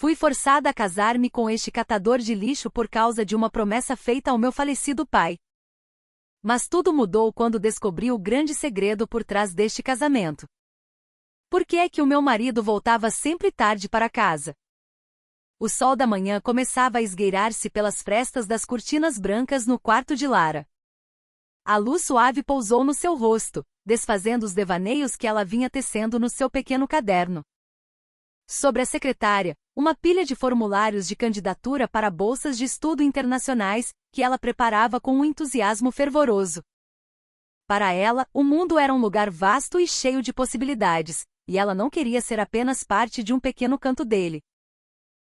Fui forçada a casar-me com este catador de lixo por causa de uma promessa feita ao meu falecido pai. Mas tudo mudou quando descobri o grande segredo por trás deste casamento. Por que é que o meu marido voltava sempre tarde para casa? O sol da manhã começava a esgueirar-se pelas frestas das cortinas brancas no quarto de Lara. A luz suave pousou no seu rosto, desfazendo os devaneios que ela vinha tecendo no seu pequeno caderno. Sobre a secretária, uma pilha de formulários de candidatura para bolsas de estudo internacionais, que ela preparava com um entusiasmo fervoroso. Para ela, o mundo era um lugar vasto e cheio de possibilidades, e ela não queria ser apenas parte de um pequeno canto dele.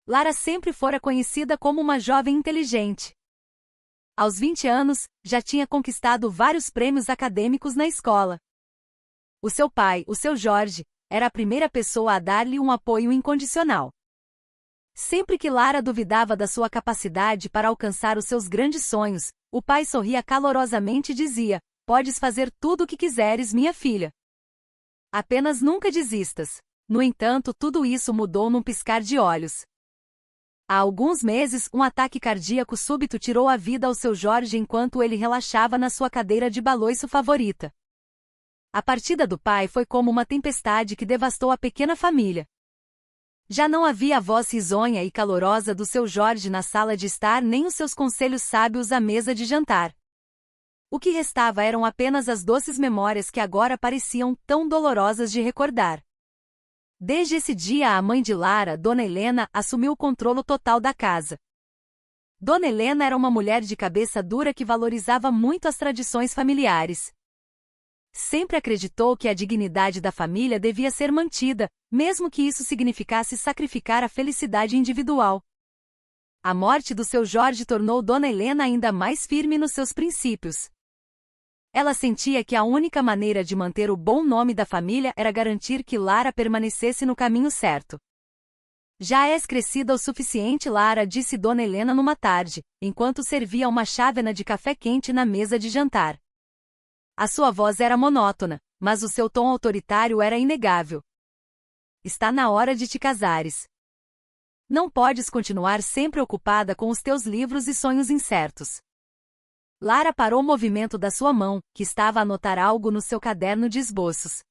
Lara sempre fora conhecida como uma jovem inteligente. Aos 20 anos, já tinha conquistado vários prêmios acadêmicos na escola. O seu pai, o seu Jorge, era a primeira pessoa a dar-lhe um apoio incondicional. Sempre que Lara duvidava da sua capacidade para alcançar os seus grandes sonhos, o pai sorria calorosamente e dizia: "Podes fazer tudo o que quiseres, minha filha. Apenas nunca desistas." No entanto, tudo isso mudou num piscar de olhos. Há alguns meses, um ataque cardíaco súbito tirou a vida ao seu Jorge enquanto ele relaxava na sua cadeira de balanço favorita. A partida do pai foi como uma tempestade que devastou a pequena família. Já não havia a voz risonha e calorosa do seu Jorge na sala de estar nem os seus conselhos sábios à mesa de jantar. O que restava eram apenas as doces memórias que agora pareciam tão dolorosas de recordar. Desde esse dia a mãe de Lara, Dona Helena, assumiu o controle total da casa. Dona Helena era uma mulher de cabeça dura que valorizava muito as tradições familiares. Sempre acreditou que a dignidade da família devia ser mantida, mesmo que isso significasse sacrificar a felicidade individual. A morte do seu Jorge tornou Dona Helena ainda mais firme nos seus princípios. Ela sentia que a única maneira de manter o bom nome da família era garantir que Lara permanecesse no caminho certo. "Já és crescida o suficiente, Lara", disse Dona Helena numa tarde, enquanto servia uma chávena de café quente na mesa de jantar. A sua voz era monótona, mas o seu tom autoritário era inegável. "Está na hora de te casares. Não podes continuar sempre ocupada com os teus livros e sonhos incertos." Lara parou o movimento da sua mão, que estava a anotar algo no seu caderno de esboços.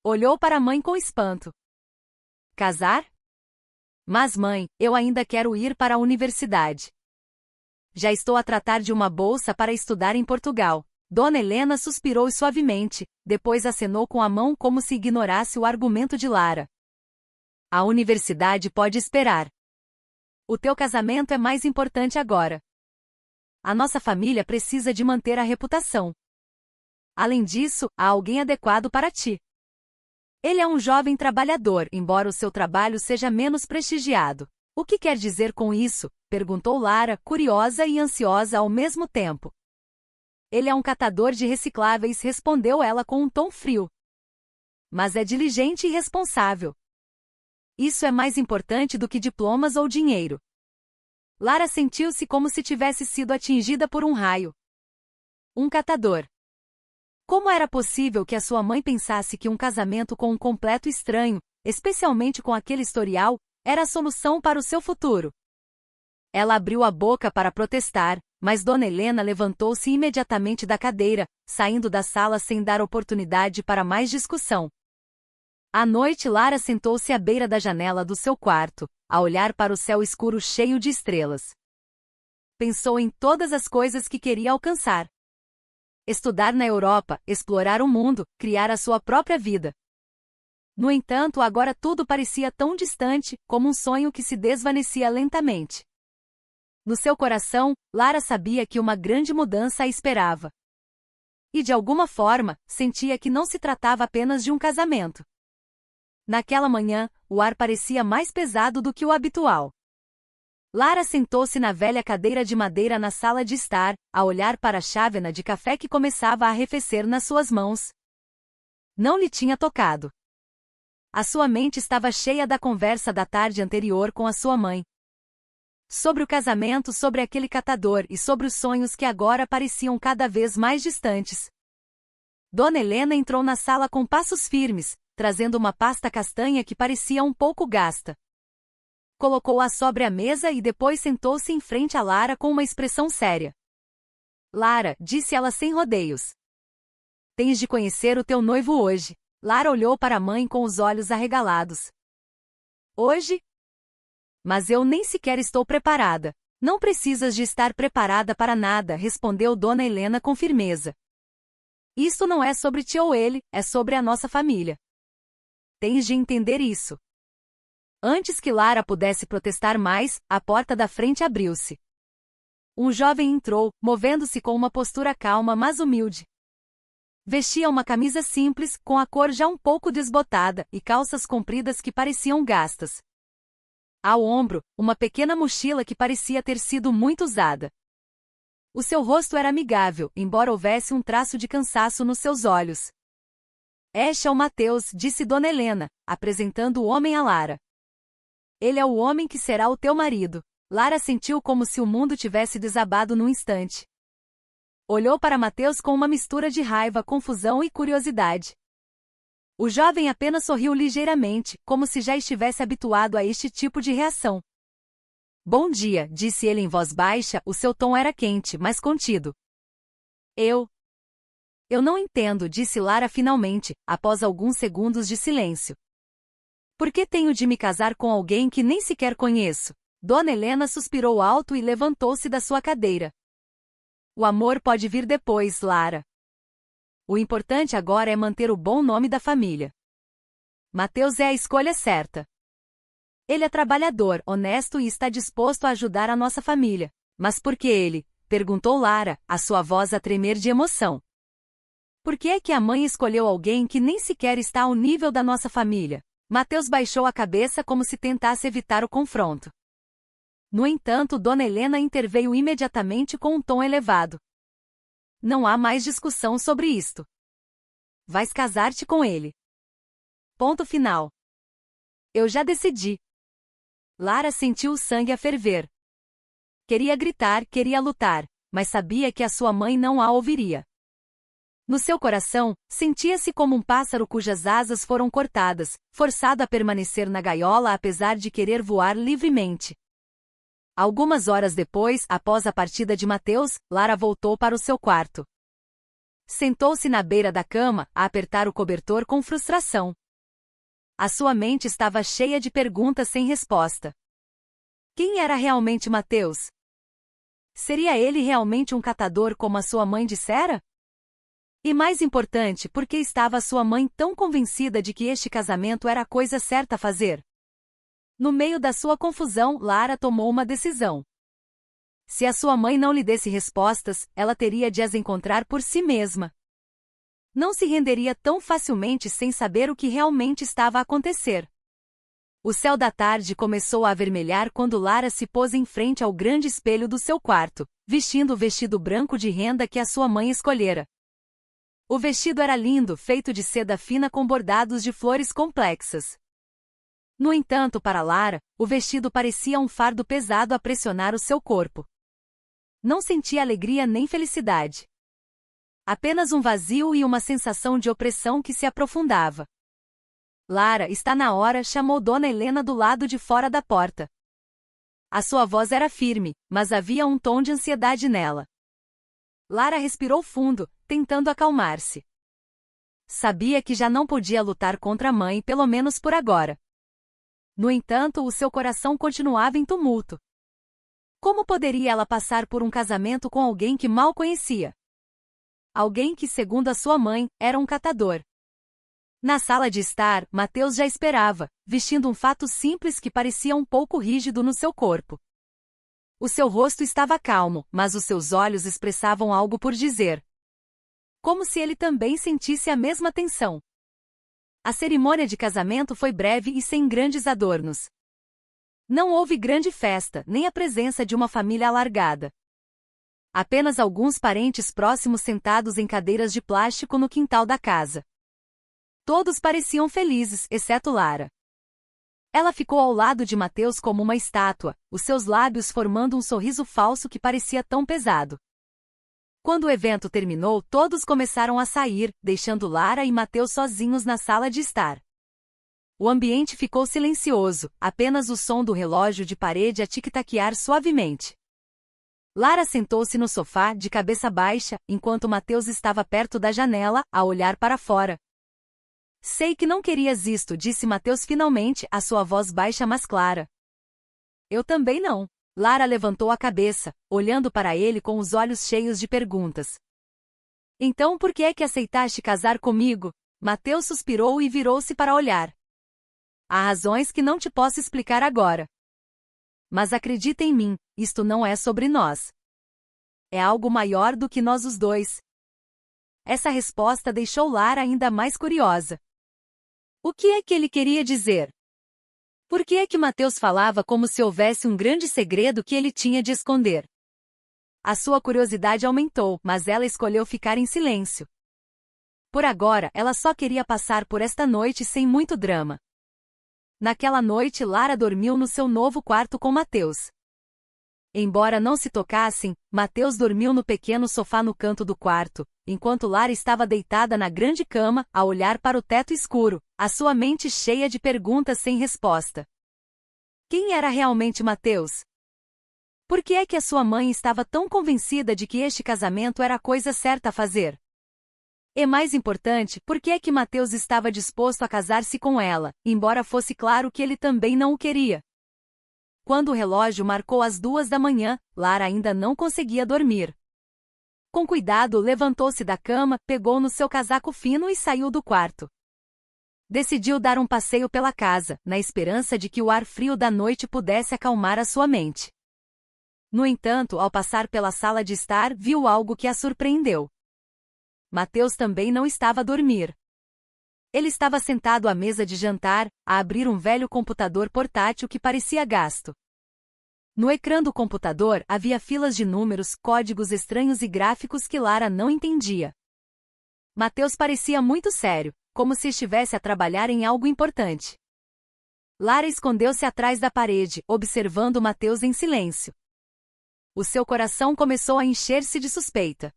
Olhou para a mãe com espanto. "Casar? Mas mãe, eu ainda quero ir para a universidade. Já estou a tratar de uma bolsa para estudar em Portugal." Dona Helena suspirou suavemente, depois acenou com a mão como se ignorasse o argumento de Lara. "A universidade pode esperar. O teu casamento é mais importante agora. A nossa família precisa de manter a reputação. Além disso, há alguém adequado para ti. Ele é um jovem trabalhador, embora o seu trabalho seja menos prestigiado." "O que quer dizer com isso?" perguntou Lara, curiosa e ansiosa ao mesmo tempo. "Ele é um catador de recicláveis", respondeu ela com um tom frio. "Mas é diligente e responsável. Isso é mais importante do que diplomas ou dinheiro." Lara sentiu-se como se tivesse sido atingida por um raio. Um catador. Como era possível que a sua mãe pensasse que um casamento com um completo estranho, especialmente com aquele historial, era a solução para o seu futuro? Ela abriu a boca para protestar, mas Dona Helena levantou-se imediatamente da cadeira, saindo da sala sem dar oportunidade para mais discussão. À noite, Lara sentou-se à beira da janela do seu quarto, a olhar para o céu escuro cheio de estrelas. Pensou em todas as coisas que queria alcançar. Estudar na Europa, explorar o mundo, criar a sua própria vida. No entanto, agora tudo parecia tão distante, como um sonho que se desvanecia lentamente. No seu coração, Lara sabia que uma grande mudança a esperava. E de alguma forma, sentia que não se tratava apenas de um casamento. Naquela manhã, o ar parecia mais pesado do que o habitual. Lara sentou-se na velha cadeira de madeira na sala de estar, a olhar para a chávena de café que começava a arrefecer nas suas mãos. Não lhe tinha tocado. A sua mente estava cheia da conversa da tarde anterior com a sua mãe. Sobre o casamento, sobre aquele catador e sobre os sonhos que agora pareciam cada vez mais distantes. Dona Helena entrou na sala com passos firmes, trazendo uma pasta castanha que parecia um pouco gasta. colocou-a sobre a mesa e depois sentou-se em frente a Lara com uma expressão séria. Lara, disse ela sem rodeios. Tens de conhecer o teu noivo hoje. Lara olhou para a mãe com os olhos arregalados. Hoje? Mas eu nem sequer estou preparada. Não precisas de estar preparada para nada, respondeu Dona Helena com firmeza. Isto não é sobre ti ou ele, é sobre a nossa família. Tens de entender isso. Antes que Lara pudesse protestar mais, a porta da frente abriu-se. Um jovem entrou, movendo-se com uma postura calma mas humilde. Vestia uma camisa simples, com a cor já um pouco desbotada, e calças compridas que pareciam gastas. Ao ombro, uma pequena mochila que parecia ter sido muito usada. O seu rosto era amigável, embora houvesse um traço de cansaço nos seus olhos. Este é o Mateus, disse Dona Helena, apresentando o homem a Lara. Ele é o homem que será o teu marido. Lara sentiu como se o mundo tivesse desabado num instante. Olhou para Mateus com uma mistura de raiva, confusão e curiosidade. O jovem apenas sorriu ligeiramente, como se já estivesse habituado a este tipo de reação. Bom dia, disse ele em voz baixa, o seu tom era quente, mas contido. Eu não entendo, disse Lara finalmente, após alguns segundos de silêncio. Por que tenho de me casar com alguém que nem sequer conheço? Dona Helena suspirou alto e levantou-se da sua cadeira. O amor pode vir depois, Lara. O importante agora é manter o bom nome da família. Mateus é a escolha certa. Ele é trabalhador, honesto e está disposto a ajudar a nossa família. Mas por que ele? Perguntou Lara, a sua voz a tremer de emoção. Por que é que a mãe escolheu alguém que nem sequer está ao nível da nossa família? Mateus baixou a cabeça como se tentasse evitar o confronto. No entanto, Dona Helena interveio imediatamente com um tom elevado. Não há mais discussão sobre isto. Vais casar-te com ele. Ponto final. Eu já decidi. Lara sentiu o sangue a ferver. Queria gritar, queria lutar, mas sabia que a sua mãe não a ouviria. No seu coração, sentia-se como um pássaro cujas asas foram cortadas, forçado a permanecer na gaiola apesar de querer voar livremente. Algumas horas depois, após a partida de Mateus, Lara voltou para o seu quarto. Sentou-se na beira da cama, a apertar o cobertor com frustração. A sua mente estava cheia de perguntas sem resposta. Quem era realmente Mateus? Seria ele realmente um catador como a sua mãe dissera? E mais importante, por que estava a sua mãe tão convencida de que este casamento era a coisa certa a fazer? No meio da sua confusão, Lara tomou uma decisão. Se a sua mãe não lhe desse respostas, ela teria de as encontrar por si mesma. Não se renderia tão facilmente sem saber o que realmente estava a acontecer. O céu da tarde começou a avermelhar quando Lara se pôs em frente ao grande espelho do seu quarto, vestindo o vestido branco de renda que a sua mãe escolhera. O vestido era lindo, feito de seda fina com bordados de flores complexas. No entanto, para Lara, o vestido parecia um fardo pesado a pressionar o seu corpo. Não sentia alegria nem felicidade. Apenas um vazio e uma sensação de opressão que se aprofundava. Lara, está na hora, chamou Dona Helena do lado de fora da porta. A sua voz era firme, mas havia um tom de ansiedade nela. Lara respirou fundo, tentando acalmar-se. Sabia que já não podia lutar contra a mãe, pelo menos por agora. No entanto, o seu coração continuava em tumulto. Como poderia ela passar por um casamento com alguém que mal conhecia? Alguém que, segundo a sua mãe, era um catador. Na sala de estar, Mateus já esperava, vestindo um fato simples que parecia um pouco rígido no seu corpo. O seu rosto estava calmo, mas os seus olhos expressavam algo por dizer. Como se ele também sentisse a mesma tensão. A cerimônia de casamento foi breve e sem grandes adornos. Não houve grande festa, nem a presença de uma família alargada. Apenas alguns parentes próximos sentados em cadeiras de plástico no quintal da casa. Todos pareciam felizes, exceto Lara. Ela ficou ao lado de Mateus como uma estátua, os seus lábios formando um sorriso falso que parecia tão pesado. Quando o evento terminou, todos começaram a sair, deixando Lara e Mateus sozinhos na sala de estar. O ambiente ficou silencioso, apenas o som do relógio de parede a tic-taquear suavemente. Lara sentou-se no sofá, de cabeça baixa, enquanto Mateus estava perto da janela, a olhar para fora. Sei que não querias isto, disse Mateus finalmente, a sua voz baixa mas clara. Eu também não. Lara levantou a cabeça, olhando para ele com os olhos cheios de perguntas. Então por que é que aceitaste casar comigo? Mateus suspirou e virou-se para olhar. Há razões que não te posso explicar agora. Mas acredita em mim, isto não é sobre nós. É algo maior do que nós os dois. Essa resposta deixou Lara ainda mais curiosa. O que é que ele queria dizer? Por que é que Mateus falava como se houvesse um grande segredo que ele tinha de esconder? A sua curiosidade aumentou, mas ela escolheu ficar em silêncio. Por agora, ela só queria passar por esta noite sem muito drama. Naquela noite, Lara dormiu no seu novo quarto com Mateus. Embora não se tocassem, Mateus dormiu no pequeno sofá no canto do quarto, enquanto Lara estava deitada na grande cama, a olhar para o teto escuro, a sua mente cheia de perguntas sem resposta. Quem era realmente Mateus? Por que é que a sua mãe estava tão convencida de que este casamento era a coisa certa a fazer? E mais importante, por que é que Mateus estava disposto a casar-se com ela, embora fosse claro que ele também não o queria? Quando o relógio marcou as 2 da manhã, Lara ainda não conseguia dormir. Com cuidado, levantou-se da cama, pegou no seu casaco fino e saiu do quarto. Decidiu dar um passeio pela casa, na esperança de que o ar frio da noite pudesse acalmar a sua mente. No entanto, ao passar pela sala de estar, viu algo que a surpreendeu. Mateus também não estava a dormir. Ele estava sentado à mesa de jantar, a abrir um velho computador portátil que parecia gasto. No ecrã do computador havia filas de números, códigos estranhos e gráficos que Lara não entendia. Mateus parecia muito sério, como se estivesse a trabalhar em algo importante. Lara escondeu-se atrás da parede, observando Mateus em silêncio. O seu coração começou a encher-se de suspeita.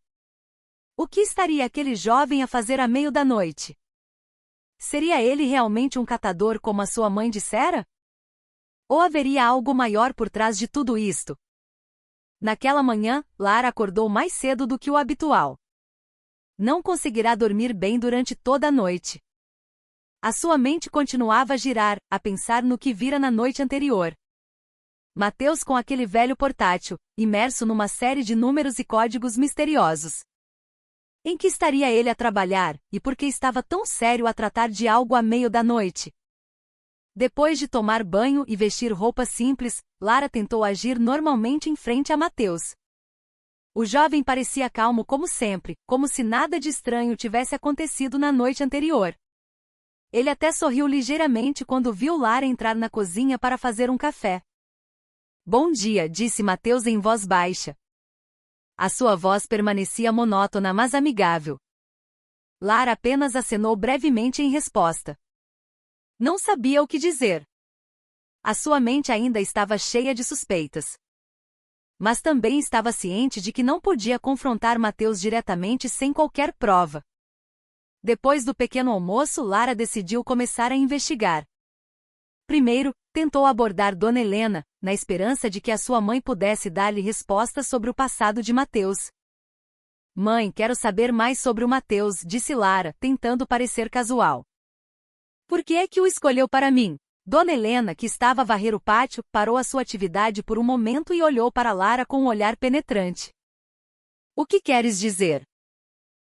O que estaria aquele jovem a fazer à meio da noite? Seria ele realmente um catador como a sua mãe dissera? Ou haveria algo maior por trás de tudo isto? Naquela manhã, Lara acordou mais cedo do que o habitual. Não conseguirá dormir bem durante toda a noite. A sua mente continuava a girar, a pensar no que vira na noite anterior. Mateus com aquele velho portátil, imerso numa série de números e códigos misteriosos. Em que estaria ele a trabalhar, e por que estava tão sério a tratar de algo à meio da noite? Depois de tomar banho e vestir roupas simples, Lara tentou agir normalmente em frente a Mateus. O jovem parecia calmo como sempre, como se nada de estranho tivesse acontecido na noite anterior. Ele até sorriu ligeiramente quando viu Lara entrar na cozinha para fazer um café. Bom dia, disse Mateus em voz baixa. A sua voz permanecia monótona mas amigável. Lara apenas acenou brevemente em resposta. Não sabia o que dizer. A sua mente ainda estava cheia de suspeitas. Mas também estava ciente de que não podia confrontar Mateus diretamente sem qualquer prova. Depois do pequeno almoço, Lara decidiu começar a investigar. Primeiro, tentou abordar Dona Helena, na esperança de que a sua mãe pudesse dar-lhe respostas sobre o passado de Mateus. Mãe, quero saber mais sobre o Mateus, disse Lara, tentando parecer casual. Por que é que o escolheu para mim? Dona Helena, que estava a varrer o pátio, parou a sua atividade por um momento e olhou para Lara com um olhar penetrante. O que queres dizer?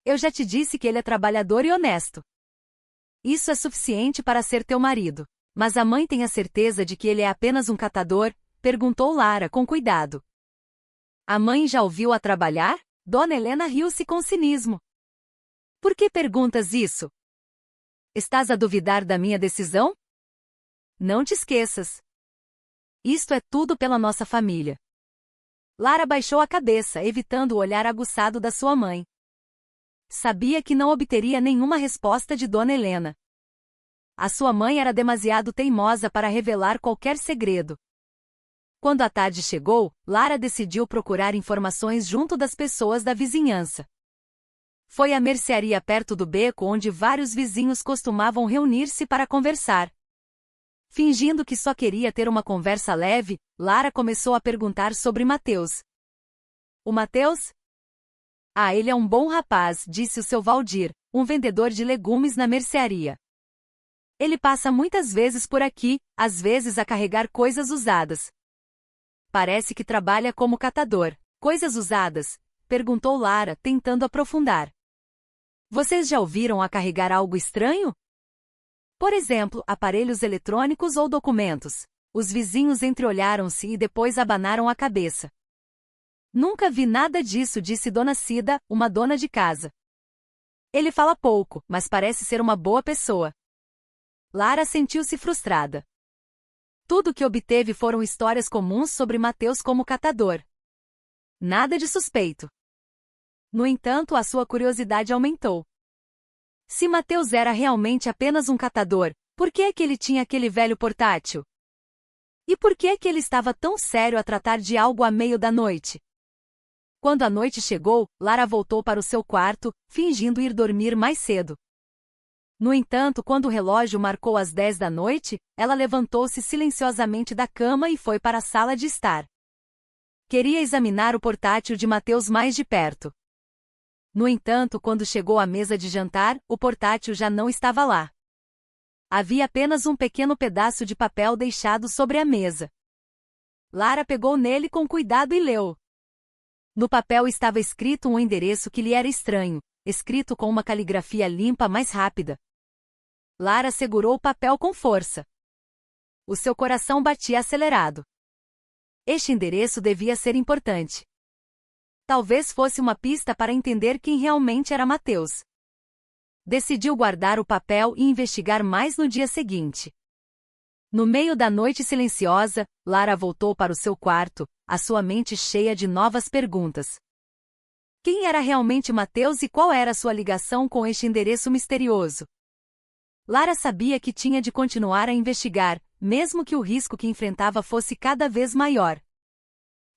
Eu já te disse que ele é trabalhador e honesto. Isso é suficiente para ser teu marido. Mas a mãe tem a certeza de que ele é apenas um catador? Perguntou Lara com cuidado. A mãe já o viu a trabalhar? Dona Helena riu-se com cinismo. Por que perguntas isso? Estás a duvidar da minha decisão? Não te esqueças. Isto é tudo pela nossa família. Lara baixou a cabeça, evitando o olhar aguçado da sua mãe. Sabia que não obteria nenhuma resposta de Dona Helena. A sua mãe era demasiado teimosa para revelar qualquer segredo. Quando a tarde chegou, Lara decidiu procurar informações junto das pessoas da vizinhança. Foi à mercearia perto do beco onde vários vizinhos costumavam reunir-se para conversar. Fingindo que só queria ter uma conversa leve, Lara começou a perguntar sobre Mateus. O Mateus? Ah, ele é um bom rapaz, disse o seu Valdir, um vendedor de legumes na mercearia. Ele passa muitas vezes por aqui, às vezes a carregar coisas usadas. Parece que trabalha como catador. Coisas usadas? Perguntou Lara, tentando aprofundar. Vocês já ouviram a carregar algo estranho? Por exemplo, aparelhos eletrônicos ou documentos. Os vizinhos entreolharam-se e depois abanaram a cabeça. Nunca vi nada disso, disse Dona Cida, uma dona de casa. Ele fala pouco, mas parece ser uma boa pessoa. Lara sentiu-se frustrada. Tudo o que obteve foram histórias comuns sobre Mateus como catador. Nada de suspeito. No entanto, a sua curiosidade aumentou. Se Mateus era realmente apenas um catador, por que é que ele tinha aquele velho portátil? E por que é que ele estava tão sério a tratar de algo à meio da noite? Quando a noite chegou, Lara voltou para o seu quarto, fingindo ir dormir mais cedo. No entanto, quando o relógio marcou as 10 da noite, ela levantou-se silenciosamente da cama e foi para a sala de estar. Queria examinar o portátil de Mateus mais de perto. No entanto, quando chegou à mesa de jantar, o portátil já não estava lá. Havia apenas um pequeno pedaço de papel deixado sobre a mesa. Lara pegou nele com cuidado e leu. No papel estava escrito um endereço que lhe era estranho, escrito com uma caligrafia limpa mais rápida. Lara segurou o papel com força. O seu coração batia acelerado. Este endereço devia ser importante. Talvez fosse uma pista para entender quem realmente era Mateus. Decidiu guardar o papel e investigar mais no dia seguinte. No meio da noite silenciosa, Lara voltou para o seu quarto, a sua mente cheia de novas perguntas. Quem era realmente Mateus e qual era sua ligação com este endereço misterioso? Lara sabia que tinha de continuar a investigar, mesmo que o risco que enfrentava fosse cada vez maior.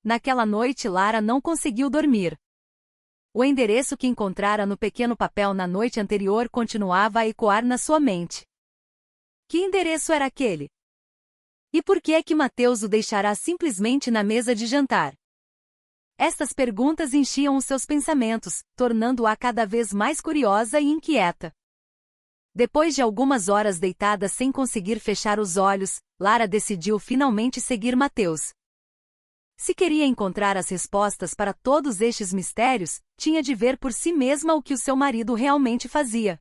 Naquela noite Lara não conseguiu dormir. O endereço que encontrara no pequeno papel na noite anterior continuava a ecoar na sua mente. Que endereço era aquele? E por que é que Mateus o deixará simplesmente na mesa de jantar? Estas perguntas enchiam os seus pensamentos, tornando-a cada vez mais curiosa e inquieta. Depois de algumas horas deitada sem conseguir fechar os olhos, Lara decidiu finalmente seguir Mateus. Se queria encontrar as respostas para todos estes mistérios, tinha de ver por si mesma o que o seu marido realmente fazia.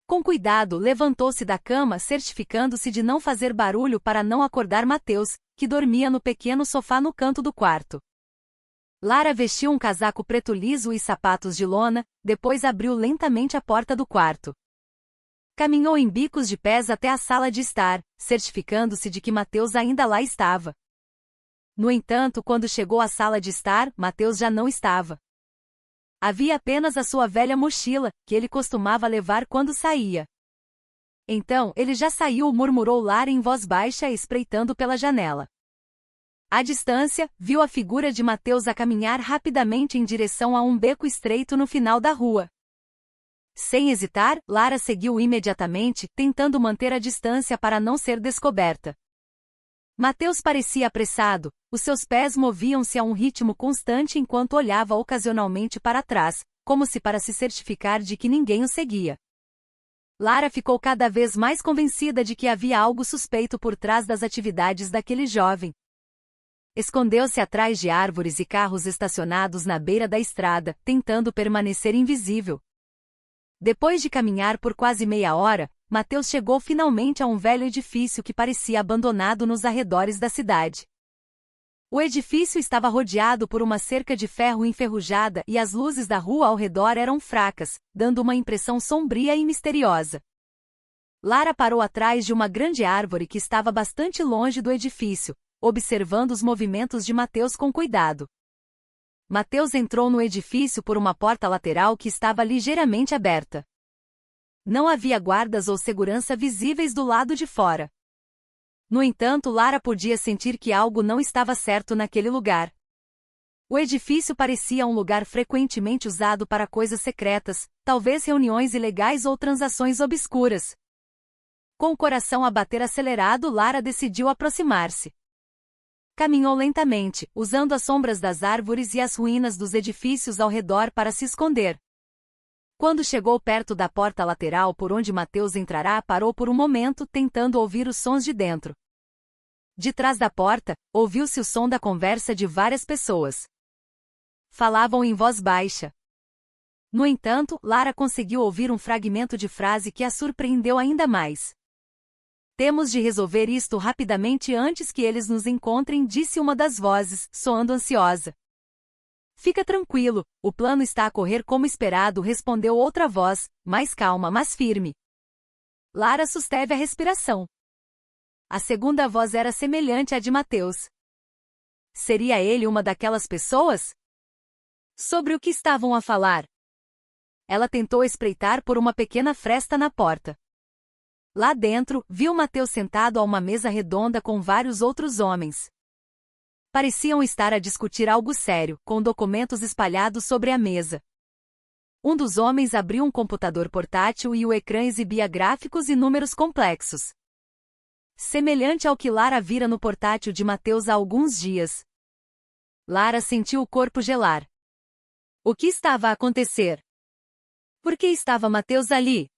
Com cuidado, levantou-se da cama, certificando-se de não fazer barulho para não acordar Mateus, que dormia no pequeno sofá no canto do quarto. Lara vestiu um casaco preto liso e sapatos de lona, depois abriu lentamente a porta do quarto. Caminhou em bicos de pés até a sala de estar, certificando-se de que Mateus ainda lá estava. No entanto, quando chegou à sala de estar, Mateus já não estava. Havia apenas a sua velha mochila, que ele costumava levar quando saía. Então, ele já saiu, murmurou Lara em voz baixa, espreitando pela janela. À distância, viu a figura de Mateus a caminhar rapidamente em direção a um beco estreito no final da rua. Sem hesitar, Lara seguiu imediatamente, tentando manter a distância para não ser descoberta. Mateus parecia apressado, os seus pés moviam-se a um ritmo constante enquanto olhava ocasionalmente para trás, como se para se certificar de que ninguém o seguia. Lara ficou cada vez mais convencida de que havia algo suspeito por trás das atividades daquele jovem. Escondeu-se atrás de árvores e carros estacionados na beira da estrada, tentando permanecer invisível. Depois de caminhar por quase meia hora, Mateus chegou finalmente a um velho edifício que parecia abandonado nos arredores da cidade. O edifício estava rodeado por uma cerca de ferro enferrujada e as luzes da rua ao redor eram fracas, dando uma impressão sombria e misteriosa. Lara parou atrás de uma grande árvore que estava bastante longe do edifício, observando os movimentos de Mateus com cuidado. Mateus entrou no edifício por uma porta lateral que estava ligeiramente aberta. Não havia guardas ou segurança visíveis do lado de fora. No entanto, Lara podia sentir que algo não estava certo naquele lugar. O edifício parecia um lugar frequentemente usado para coisas secretas, talvez reuniões ilegais ou transações obscuras. Com o coração a bater acelerado, Lara decidiu aproximar-se. Caminhou lentamente, usando as sombras das árvores e as ruínas dos edifícios ao redor para se esconder. Quando chegou perto da porta lateral por onde Mateus entrará, parou por um momento, tentando ouvir os sons de dentro. De trás da porta, ouviu-se o som da conversa de várias pessoas. Falavam em voz baixa. No entanto, Lara conseguiu ouvir um fragmento de frase que a surpreendeu ainda mais. Temos de resolver isto rapidamente antes que eles nos encontrem, disse uma das vozes, soando ansiosa. Fica tranquilo, o plano está a correr como esperado, respondeu outra voz, mais calma mas firme. Lara susteve a respiração. A segunda voz era semelhante à de Mateus. Seria ele uma daquelas pessoas? Sobre o que estavam a falar? Ela tentou espreitar por uma pequena fresta na porta. Lá dentro, viu Mateus sentado a uma mesa redonda com vários outros homens. Pareciam estar a discutir algo sério, com documentos espalhados sobre a mesa. Um dos homens abriu um computador portátil e o ecrã exibia gráficos e números complexos. Semelhante ao que Lara vira no portátil de Mateus há alguns dias. Lara sentiu o corpo gelar. O que estava a acontecer? Por que estava Mateus ali?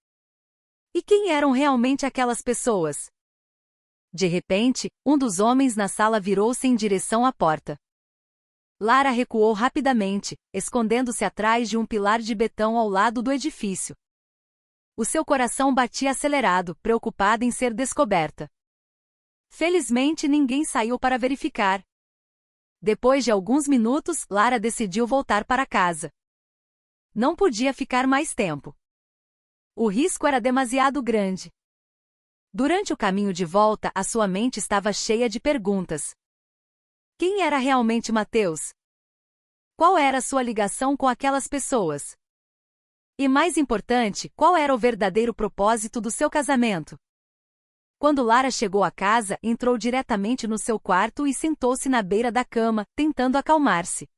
E quem eram realmente aquelas pessoas? De repente, um dos homens na sala virou-se em direção à porta. Lara recuou rapidamente, escondendo-se atrás de um pilar de betão ao lado do edifício. O seu coração batia acelerado, preocupada em ser descoberta. Felizmente ninguém saiu para verificar. Depois de alguns minutos, Lara decidiu voltar para casa. Não podia ficar mais tempo. O risco era demasiado grande. Durante o caminho de volta, a sua mente estava cheia de perguntas. Quem era realmente Mateus? Qual era sua ligação com aquelas pessoas? E mais importante, qual era o verdadeiro propósito do seu casamento? Quando Lara chegou à casa, entrou diretamente no seu quarto e sentou-se na beira da cama, tentando acalmar-se.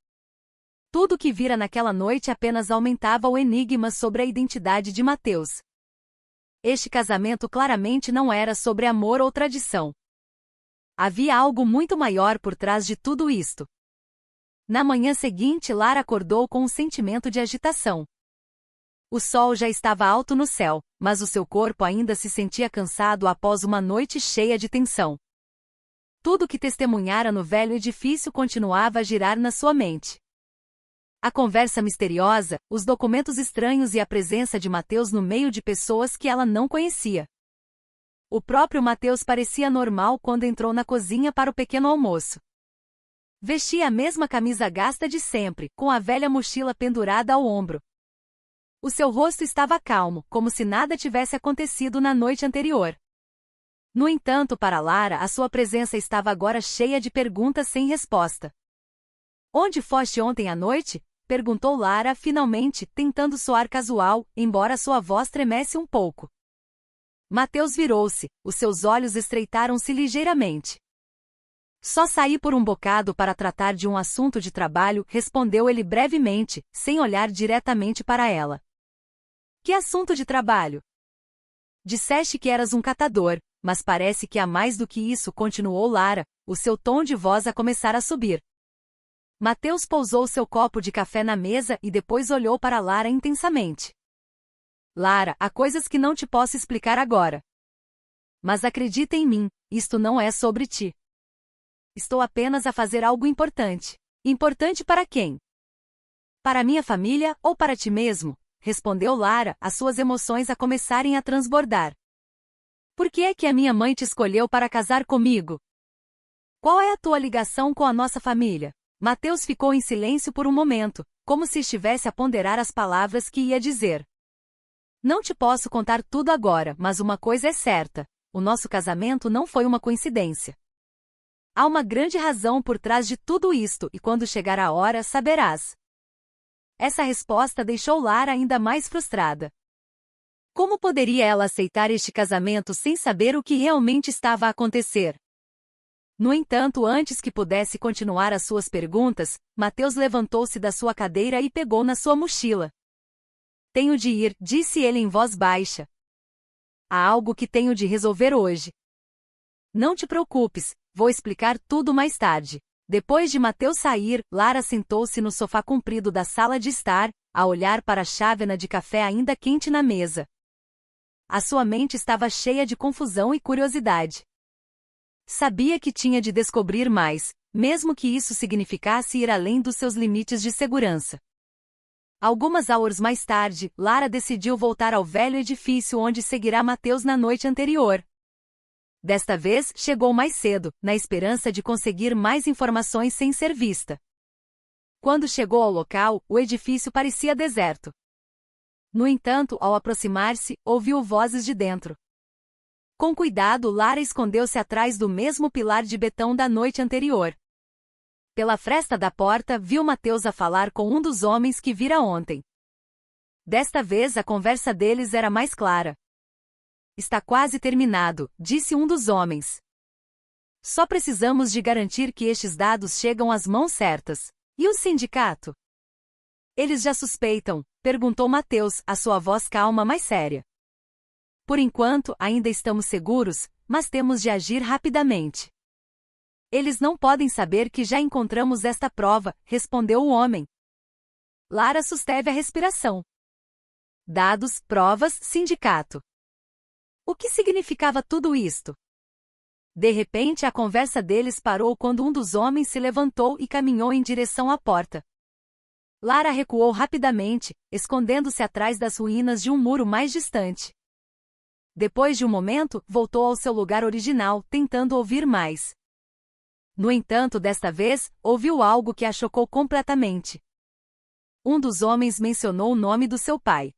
Tudo o que vira naquela noite apenas aumentava o enigma sobre a identidade de Mateus. Este casamento claramente não era sobre amor ou tradição. Havia algo muito maior por trás de tudo isto. Na manhã seguinte, Lara acordou com um sentimento de agitação. O sol já estava alto no céu, mas o seu corpo ainda se sentia cansado após uma noite cheia de tensão. Tudo que testemunhara no velho edifício continuava a girar na sua mente. A conversa misteriosa, os documentos estranhos e a presença de Mateus no meio de pessoas que ela não conhecia. O próprio Mateus parecia normal quando entrou na cozinha para o pequeno almoço. Vestia a mesma camisa gasta de sempre, com a velha mochila pendurada ao ombro. O seu rosto estava calmo, como se nada tivesse acontecido na noite anterior. No entanto, para Lara, a sua presença estava agora cheia de perguntas sem resposta. Onde foste ontem à noite? Perguntou Lara, finalmente, tentando soar casual, embora sua voz tremesse um pouco. Mateus virou-se, os seus olhos estreitaram-se ligeiramente. Só saí por um bocado para tratar de um assunto de trabalho, respondeu ele brevemente, sem olhar diretamente para ela. Que assunto de trabalho? Disseste que eras um catador, mas parece que há mais do que isso, continuou Lara, o seu tom de voz a começar a subir. Mateus pousou seu copo de café na mesa e depois olhou para Lara intensamente. Lara, há coisas que não te posso explicar agora. Mas acredita em mim, isto não é sobre ti. Estou apenas a fazer algo importante. Importante para quem? Para minha família ou para ti mesmo? Respondeu Lara, as suas emoções a começarem a transbordar. Por que é que a minha mãe te escolheu para casar comigo? Qual é a tua ligação com a nossa família? Mateus ficou em silêncio por um momento, como se estivesse a ponderar as palavras que ia dizer. Não te posso contar tudo agora, mas uma coisa é certa: o nosso casamento não foi uma coincidência. Há uma grande razão por trás de tudo isto e quando chegar a hora saberás. Essa resposta deixou Lara ainda mais frustrada. Como poderia ela aceitar este casamento sem saber o que realmente estava a acontecer? No entanto, antes que pudesse continuar as suas perguntas, Mateus levantou-se da sua cadeira e pegou na sua mochila. Tenho de ir, disse ele em voz baixa. há algo que tenho de resolver hoje. Não te preocupes, vou explicar tudo mais tarde. Depois de Mateus sair, Lara sentou-se no sofá comprido da sala de estar, a olhar para a chávena de café ainda quente na mesa. A sua mente estava cheia de confusão e curiosidade. Sabia que tinha de descobrir mais, mesmo que isso significasse ir além dos seus limites de segurança. Algumas horas mais tarde, Lara decidiu voltar ao velho edifício onde seguirá Mateus na noite anterior. Desta vez, chegou mais cedo, na esperança de conseguir mais informações sem ser vista. Quando chegou ao local, o edifício parecia deserto. No entanto, ao aproximar-se, ouviu vozes de dentro. Com cuidado, Lara escondeu-se atrás do mesmo pilar de betão da noite anterior. Pela fresta da porta, viu Mateus a falar com um dos homens que vira ontem. Desta vez, a conversa deles era mais clara. Está quase terminado, disse um dos homens. Só precisamos de garantir que estes dados chegam às mãos certas. E o sindicato? Eles já suspeitam, perguntou Mateus, a sua voz calma mas séria. Por enquanto, ainda estamos seguros, mas temos de agir rapidamente. Eles não podem saber que já encontramos esta prova, respondeu o homem. Lara susteve a respiração. Dados, provas, sindicato. O que significava tudo isto? De repente a conversa deles parou quando um dos homens se levantou e caminhou em direção à porta. Lara recuou rapidamente, escondendo-se atrás das ruínas de um muro mais distante. Depois de um momento, voltou ao seu lugar original, tentando ouvir mais. No entanto, desta vez, ouviu algo que a chocou completamente. Um dos homens mencionou o nome do seu pai.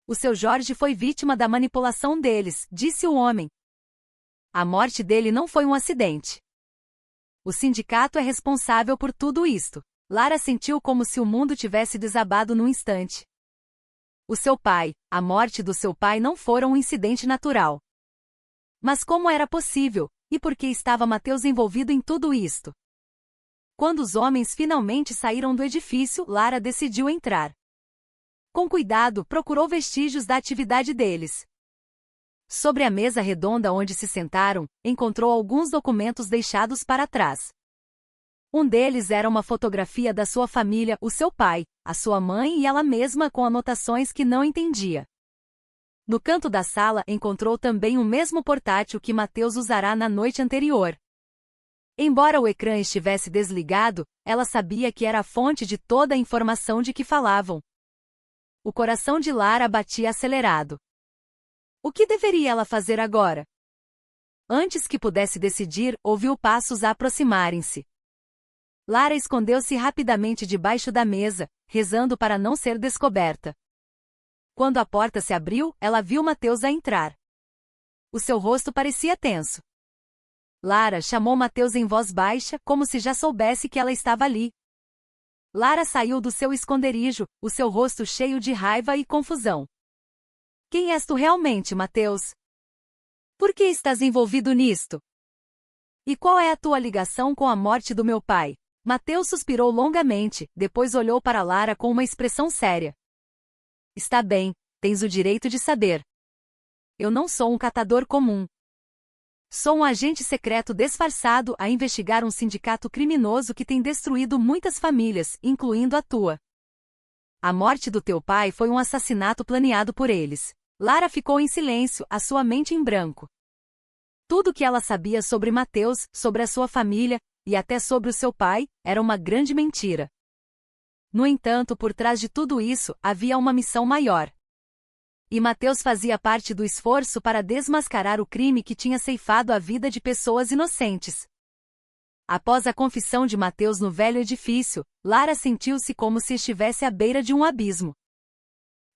O seu Jorge foi vítima da manipulação deles, disse o homem. A morte dele não foi um acidente. O sindicato é responsável por tudo isto. Lara sentiu como se o mundo tivesse desabado num instante. O seu pai, a morte do seu pai não foram um incidente natural. Mas como era possível, e por que estava Mateus envolvido em tudo isto? Quando os homens finalmente saíram do edifício, Lara decidiu entrar. Com cuidado, procurou vestígios da atividade deles. Sobre a mesa redonda onde se sentaram, encontrou alguns documentos deixados para trás. Um deles era uma fotografia da sua família, o seu pai, a sua mãe e ela mesma com anotações que não entendia. No canto da sala encontrou também o mesmo portátil que Mateus usará na noite anterior. Embora o ecrã estivesse desligado, ela sabia que era a fonte de toda a informação de que falavam. O coração de Lara batia acelerado. O que deveria ela fazer agora? Antes que pudesse decidir, ouviu passos a aproximarem-se. Lara escondeu-se rapidamente debaixo da mesa, rezando para não ser descoberta. Quando a porta se abriu, ela viu Mateus a entrar. O seu rosto parecia tenso. Lara chamou Mateus em voz baixa, como se já soubesse que ela estava ali. Lara saiu do seu esconderijo, o seu rosto cheio de raiva e confusão. Quem és tu realmente, Mateus? Por que estás envolvido nisto? E qual é a tua ligação com a morte do meu pai? Mateus suspirou longamente, depois olhou para Lara com uma expressão séria. Está bem, tens o direito de saber. Eu não sou um catador comum. Sou um agente secreto disfarçado a investigar um sindicato criminoso que tem destruído muitas famílias, incluindo a tua. A morte do teu pai foi um assassinato planeado por eles. Lara ficou em silêncio, a sua mente em branco. Tudo que ela sabia sobre Mateus, sobre a sua família, e até sobre o seu pai, era uma grande mentira. No entanto, por trás de tudo isso, havia uma missão maior. E Mateus fazia parte do esforço para desmascarar o crime que tinha ceifado a vida de pessoas inocentes. Após a confissão de Mateus no velho edifício, Lara sentiu-se como se estivesse à beira de um abismo.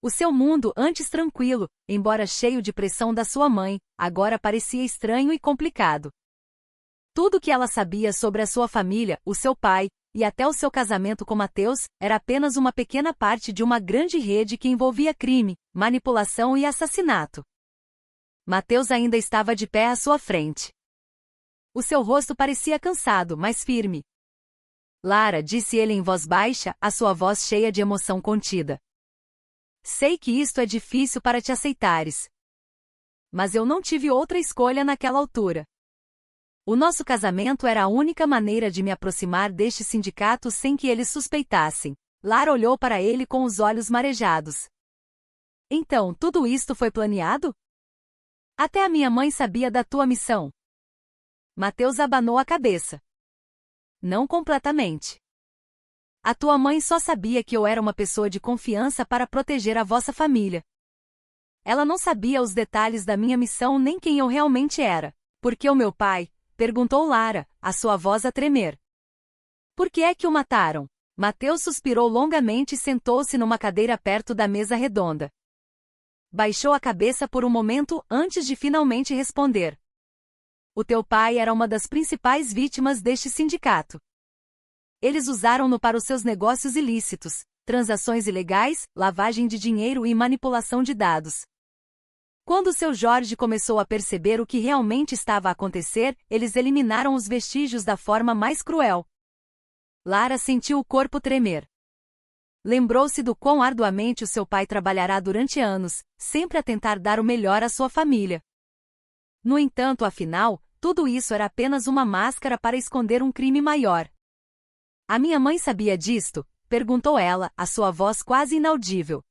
O seu mundo, antes tranquilo, embora cheio de pressão da sua mãe, agora parecia estranho e complicado. Tudo o que ela sabia sobre a sua família, o seu pai, e até o seu casamento com Mateus, era apenas uma pequena parte de uma grande rede que envolvia crime, manipulação e assassinato. Mateus ainda estava de pé à sua frente. O seu rosto parecia cansado, mas firme. Lara, disse ele em voz baixa, a sua voz cheia de emoção contida. Sei que isto é difícil para te aceitares. Mas eu não tive outra escolha naquela altura. O nosso casamento era a única maneira de me aproximar deste sindicato sem que eles suspeitassem. Lara olhou para ele com os olhos marejados. Então, tudo isto foi planeado? Até a minha mãe sabia da tua missão. Mateus abanou a cabeça. Não completamente. A tua mãe só sabia que eu era uma pessoa de confiança para proteger a vossa família. Ela não sabia os detalhes da minha missão nem quem eu realmente era. Por que o meu pai? Perguntou Lara, a sua voz a tremer. Por que é que o mataram? Mateus suspirou longamente e sentou-se numa cadeira perto da mesa redonda. Baixou a cabeça por um momento antes de finalmente responder. O teu pai era uma das principais vítimas deste sindicato. Eles usaram-no para os seus negócios ilícitos, transações ilegais, lavagem de dinheiro e manipulação de dados. Quando seu Jorge começou a perceber o que realmente estava a acontecer, eles eliminaram os vestígios da forma mais cruel. Lara sentiu o corpo tremer. Lembrou-se do quão arduamente o seu pai trabalhará durante anos, sempre a tentar dar o melhor à sua família. No entanto, afinal, tudo isso era apenas uma máscara para esconder um crime maior. A minha mãe sabia disto? Perguntou ela, a sua voz quase inaudível.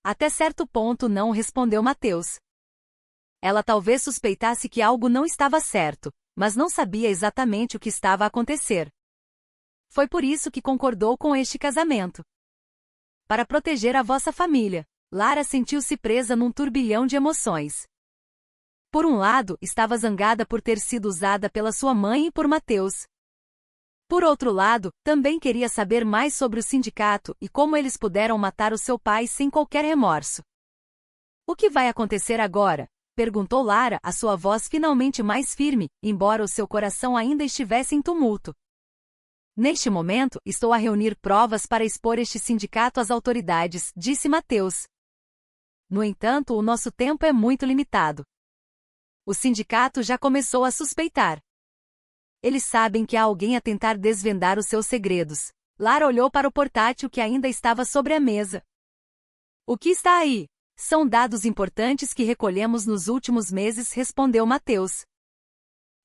Até certo ponto não, respondeu Mateus. Ela talvez suspeitasse que algo não estava certo, mas não sabia exatamente o que estava a acontecer. Foi por isso que concordou com este casamento. Para proteger a vossa família. Lara sentiu-se presa num turbilhão de emoções. Por um lado, estava zangada por ter sido usada pela sua mãe e por Mateus. Por outro lado, também queria saber mais sobre o sindicato e como eles puderam matar o seu pai sem qualquer remorso. O que vai acontecer agora? Perguntou Lara, a sua voz finalmente mais firme, embora o seu coração ainda estivesse em tumulto. Neste momento, estou a reunir provas para expor este sindicato às autoridades, disse Mateus. No entanto, o nosso tempo é muito limitado. O sindicato já começou a suspeitar. Eles sabem que há alguém a tentar desvendar os seus segredos. Lara olhou para o portátil que ainda estava sobre a mesa. O que está aí? São dados importantes que recolhemos nos últimos meses, respondeu Mateus.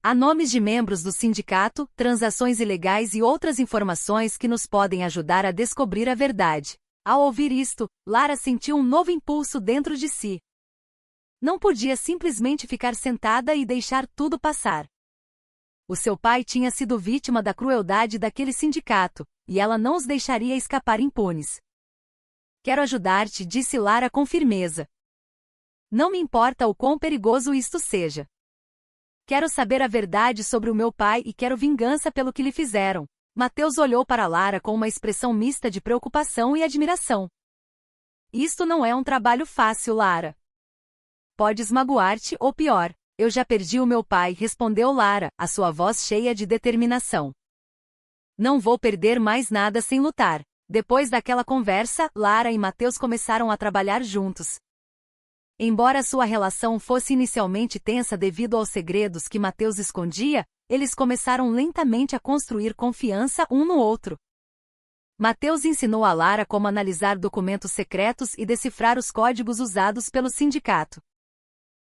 Há nomes de membros do sindicato, transações ilegais e outras informações que nos podem ajudar a descobrir a verdade. Ao ouvir isto, Lara sentiu um novo impulso dentro de si. Não podia simplesmente ficar sentada e deixar tudo passar. O seu pai tinha sido vítima da crueldade daquele sindicato, e ela não os deixaria escapar impunes. Quero ajudar-te, disse Lara com firmeza. Não me importa o quão perigoso isto seja. Quero saber a verdade sobre o meu pai e quero vingança pelo que lhe fizeram. Mateus olhou para Lara com uma expressão mista de preocupação e admiração. Isto não é um trabalho fácil, Lara. Podes magoar-te ou pior. Eu já perdi o meu pai, respondeu Lara, a sua voz cheia de determinação. Não vou perder mais nada sem lutar. Depois daquela conversa, Lara e Mateus começaram a trabalhar juntos. Embora sua relação fosse inicialmente tensa devido aos segredos que Mateus escondia, eles começaram lentamente a construir confiança um no outro. Mateus ensinou a Lara como analisar documentos secretos e decifrar os códigos usados pelo sindicato.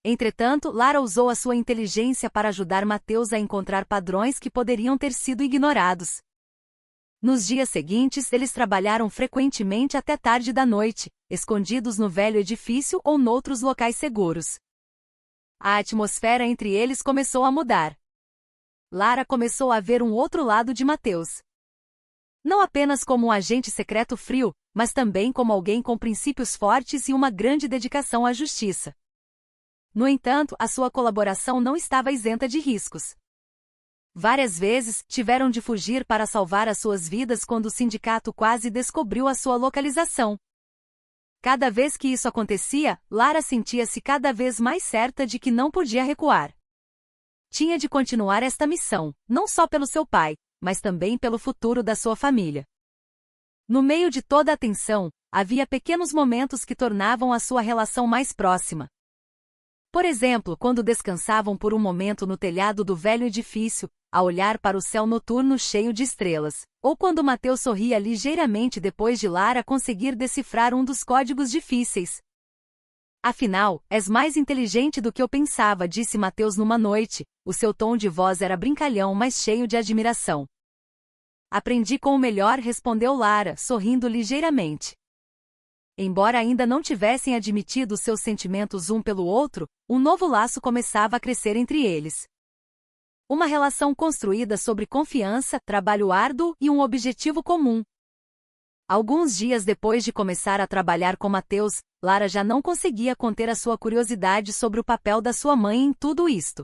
Entretanto, Lara usou a sua inteligência para ajudar Mateus a encontrar padrões que poderiam ter sido ignorados. Nos dias seguintes, eles trabalharam frequentemente até tarde da noite, escondidos no velho edifício ou noutros locais seguros. A atmosfera entre eles começou a mudar. Lara começou a ver um outro lado de Mateus. Não apenas como um agente secreto frio, mas também como alguém com princípios fortes e uma grande dedicação à justiça. No entanto, a sua colaboração não estava isenta de riscos. Várias vezes, tiveram de fugir para salvar as suas vidas quando o sindicato quase descobriu a sua localização. Cada vez que isso acontecia, Lara sentia-se cada vez mais certa de que não podia recuar. Tinha de continuar esta missão, não só pelo seu pai, mas também pelo futuro da sua família. No meio de toda a tensão, havia pequenos momentos que tornavam a sua relação mais próxima. Por exemplo, quando descansavam por um momento no telhado do velho edifício, a olhar para o céu noturno cheio de estrelas, ou quando Mateus sorria ligeiramente depois de Lara conseguir decifrar um dos códigos difíceis. Afinal, és mais inteligente do que eu pensava, disse Mateus numa noite. O seu tom de voz era brincalhão, mas cheio de admiração. Aprendi com o melhor, respondeu Lara, sorrindo ligeiramente. Embora ainda não tivessem admitido seus sentimentos um pelo outro, um novo laço começava a crescer entre eles. Uma relação construída sobre confiança, trabalho árduo e um objetivo comum. Alguns dias depois de começar a trabalhar com Mateus, Lara já não conseguia conter a sua curiosidade sobre o papel da sua mãe em tudo isto.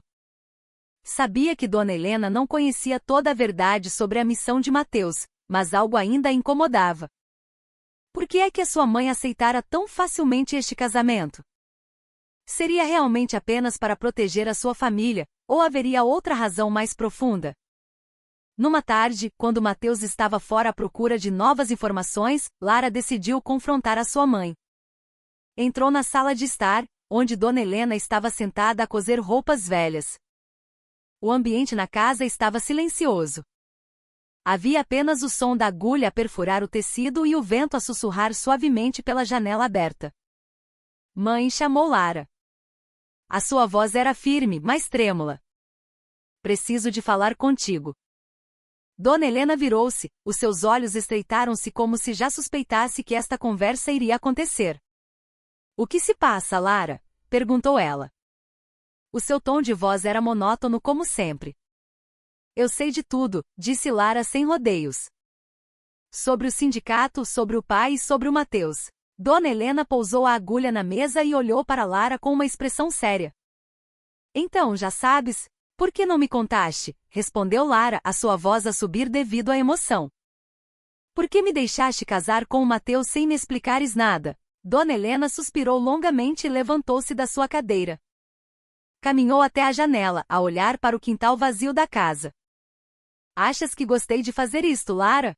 Sabia que Dona Helena não conhecia toda a verdade sobre a missão de Mateus, mas algo ainda a incomodava. Por que é que a sua mãe aceitara tão facilmente este casamento? Seria realmente apenas para proteger a sua família, ou haveria outra razão mais profunda? Numa tarde, quando Mateus estava fora à procura de novas informações, Lara decidiu confrontar a sua mãe. Entrou na sala de estar, onde Dona Helena estava sentada a coser roupas velhas. O ambiente na casa estava silencioso. Havia apenas o som da agulha a perfurar o tecido e o vento a sussurrar suavemente pela janela aberta. Mãe, chamou Lara. A sua voz era firme, mas trêmula. Preciso de falar contigo. Dona Helena virou-se, os seus olhos estreitaram-se como se já suspeitasse que esta conversa iria acontecer. O que se passa, Lara? Perguntou ela. O seu tom de voz era monótono como sempre. Eu sei de tudo, disse Lara sem rodeios. Sobre o sindicato, sobre o pai e sobre o Mateus. Dona Helena pousou a agulha na mesa e olhou para Lara com uma expressão séria. Então, já sabes? Por que não me contaste? Respondeu Lara, a sua voz a subir devido à emoção. Por que me deixaste casar com o Mateus sem me explicares nada? Dona Helena suspirou longamente e levantou-se da sua cadeira. Caminhou até a janela, a olhar para o quintal vazio da casa. Achas que gostei de fazer isto, Lara?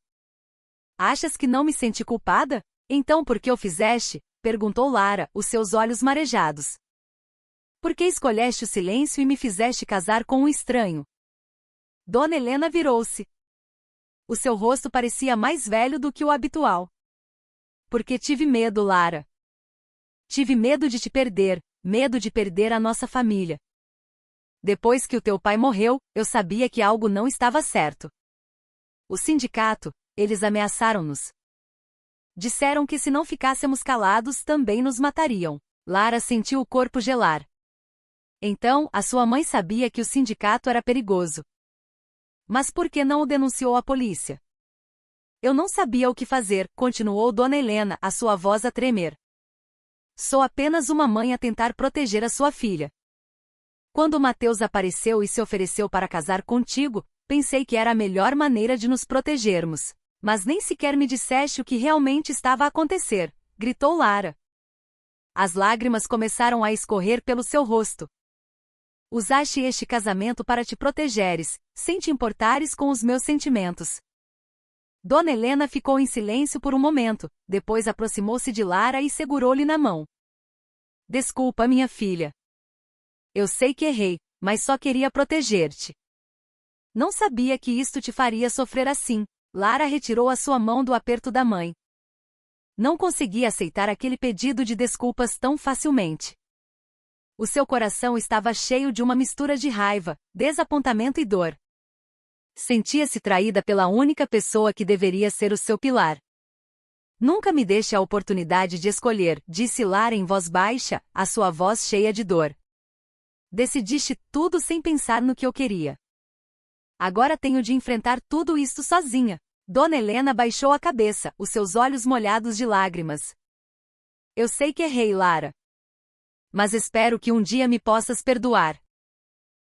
Achas que não me senti culpada? Então por que o fizeste? Perguntou Lara, os seus olhos marejados. Por que escolheste o silêncio e me fizeste casar com um estranho? Dona Helena virou-se. O seu rosto parecia mais velho do que o habitual. Porque tive medo, Lara. Tive medo de te perder, medo de perder a nossa família. Depois que o teu pai morreu, eu sabia que algo não estava certo. O sindicato, eles ameaçaram-nos. Disseram que se não ficássemos calados também nos matariam. Lara sentiu o corpo gelar. Então, a sua mãe sabia que o sindicato era perigoso. Mas por que não o denunciou à polícia? Eu não sabia o que fazer, continuou Dona Helena, a sua voz a tremer. Sou apenas uma mãe a tentar proteger a sua filha. Quando Mateus apareceu e se ofereceu para casar contigo, pensei que era a melhor maneira de nos protegermos. Mas nem sequer me disseste o que realmente estava a acontecer, gritou Lara. As lágrimas começaram a escorrer pelo seu rosto. Usaste este casamento para te protegeres, sem te importares com os meus sentimentos. Dona Helena ficou em silêncio por um momento, depois aproximou-se de Lara e segurou-lhe na mão. Desculpa, minha filha. Eu sei que errei, mas só queria proteger-te. Não sabia que isto te faria sofrer assim. Lara retirou a sua mão do aperto da mãe. Não conseguia aceitar aquele pedido de desculpas tão facilmente. O seu coração estava cheio de uma mistura de raiva, desapontamento e dor. Sentia-se traída pela única pessoa que deveria ser o seu pilar. Nunca me deixe a oportunidade de escolher, disse Lara em voz baixa, a sua voz cheia de dor. Decidiste tudo sem pensar no que eu queria. Agora tenho de enfrentar tudo isto sozinha. Dona Helena baixou a cabeça, os seus olhos molhados de lágrimas. Eu sei que errei, Lara. Mas espero que um dia me possas perdoar.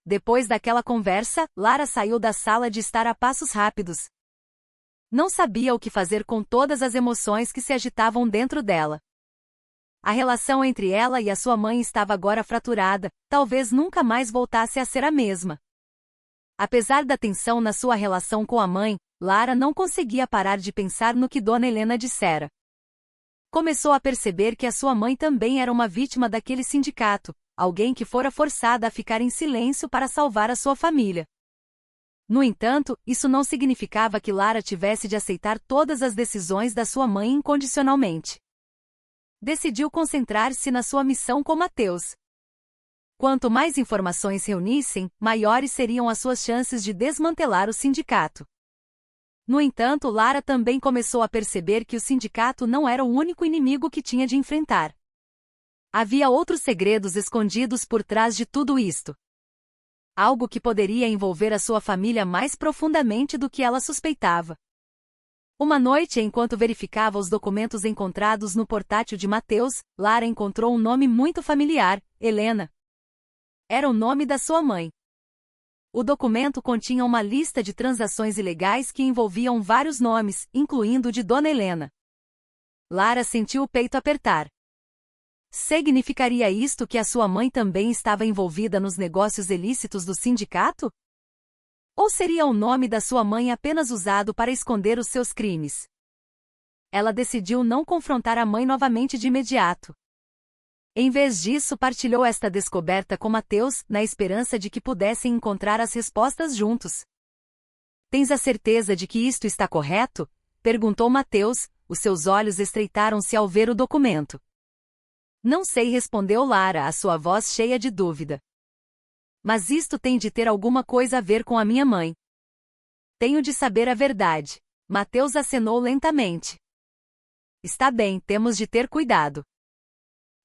Depois daquela conversa, Lara saiu da sala de estar a passos rápidos. Não sabia o que fazer com todas as emoções que se agitavam dentro dela. A relação entre ela e a sua mãe estava agora fraturada, talvez nunca mais voltasse a ser a mesma. Apesar da tensão na sua relação com a mãe, Lara não conseguia parar de pensar no que Dona Helena dissera. Começou a perceber que a sua mãe também era uma vítima daquele sindicato, alguém que fora forçada a ficar em silêncio para salvar a sua família. No entanto, isso não significava que Lara tivesse de aceitar todas as decisões da sua mãe incondicionalmente. decidiu concentrar-se na sua missão com Mateus. Quanto mais informações reunissem, maiores seriam as suas chances de desmantelar o sindicato. No entanto, Lara também começou a perceber que o sindicato não era o único inimigo que tinha de enfrentar. Havia outros segredos escondidos por trás de tudo isto. Algo que poderia envolver a sua família mais profundamente do que ela suspeitava. Uma noite, enquanto verificava os documentos encontrados no portátil de Mateus, Lara encontrou um nome muito familiar: Helena. Era o nome da sua mãe. O documento continha uma lista de transações ilegais que envolviam vários nomes, incluindo o de Dona Helena. Lara sentiu o peito apertar. Significaria isto que a sua mãe também estava envolvida nos negócios ilícitos do sindicato? Ou seria o nome da sua mãe apenas usado para esconder os seus crimes? Ela decidiu não confrontar a mãe novamente de imediato. Em vez disso, partilhou esta descoberta com Mateus, na esperança de que pudessem encontrar as respostas juntos. Tens a certeza de que isto está correto? Perguntou Mateus, os seus olhos estreitaram-se ao ver o documento. Não sei, respondeu Lara, a sua voz cheia de dúvida. Mas isto tem de ter alguma coisa a ver com a minha mãe. Tenho de saber a verdade. Mateus acenou lentamente. Está bem, temos de ter cuidado.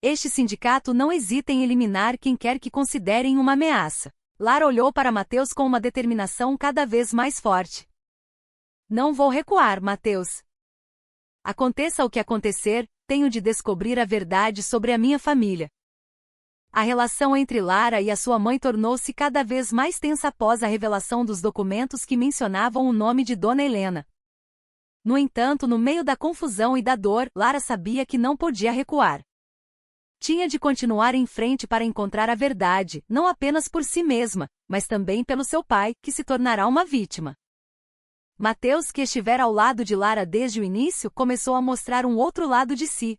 Este sindicato não hesita em eliminar quem quer que considerem uma ameaça. Lara olhou para Mateus com uma determinação cada vez mais forte. Não vou recuar, Mateus. Aconteça o que acontecer, tenho de descobrir a verdade sobre a minha família. A relação entre Lara e a sua mãe tornou-se cada vez mais tensa após a revelação dos documentos que mencionavam o nome de Dona Helena. No entanto, no meio da confusão e da dor, Lara sabia que não podia recuar. Tinha de continuar em frente para encontrar a verdade, não apenas por si mesma, mas também pelo seu pai, que se tornará uma vítima. Mateus, que estivera ao lado de Lara desde o início, começou a mostrar um outro lado de si.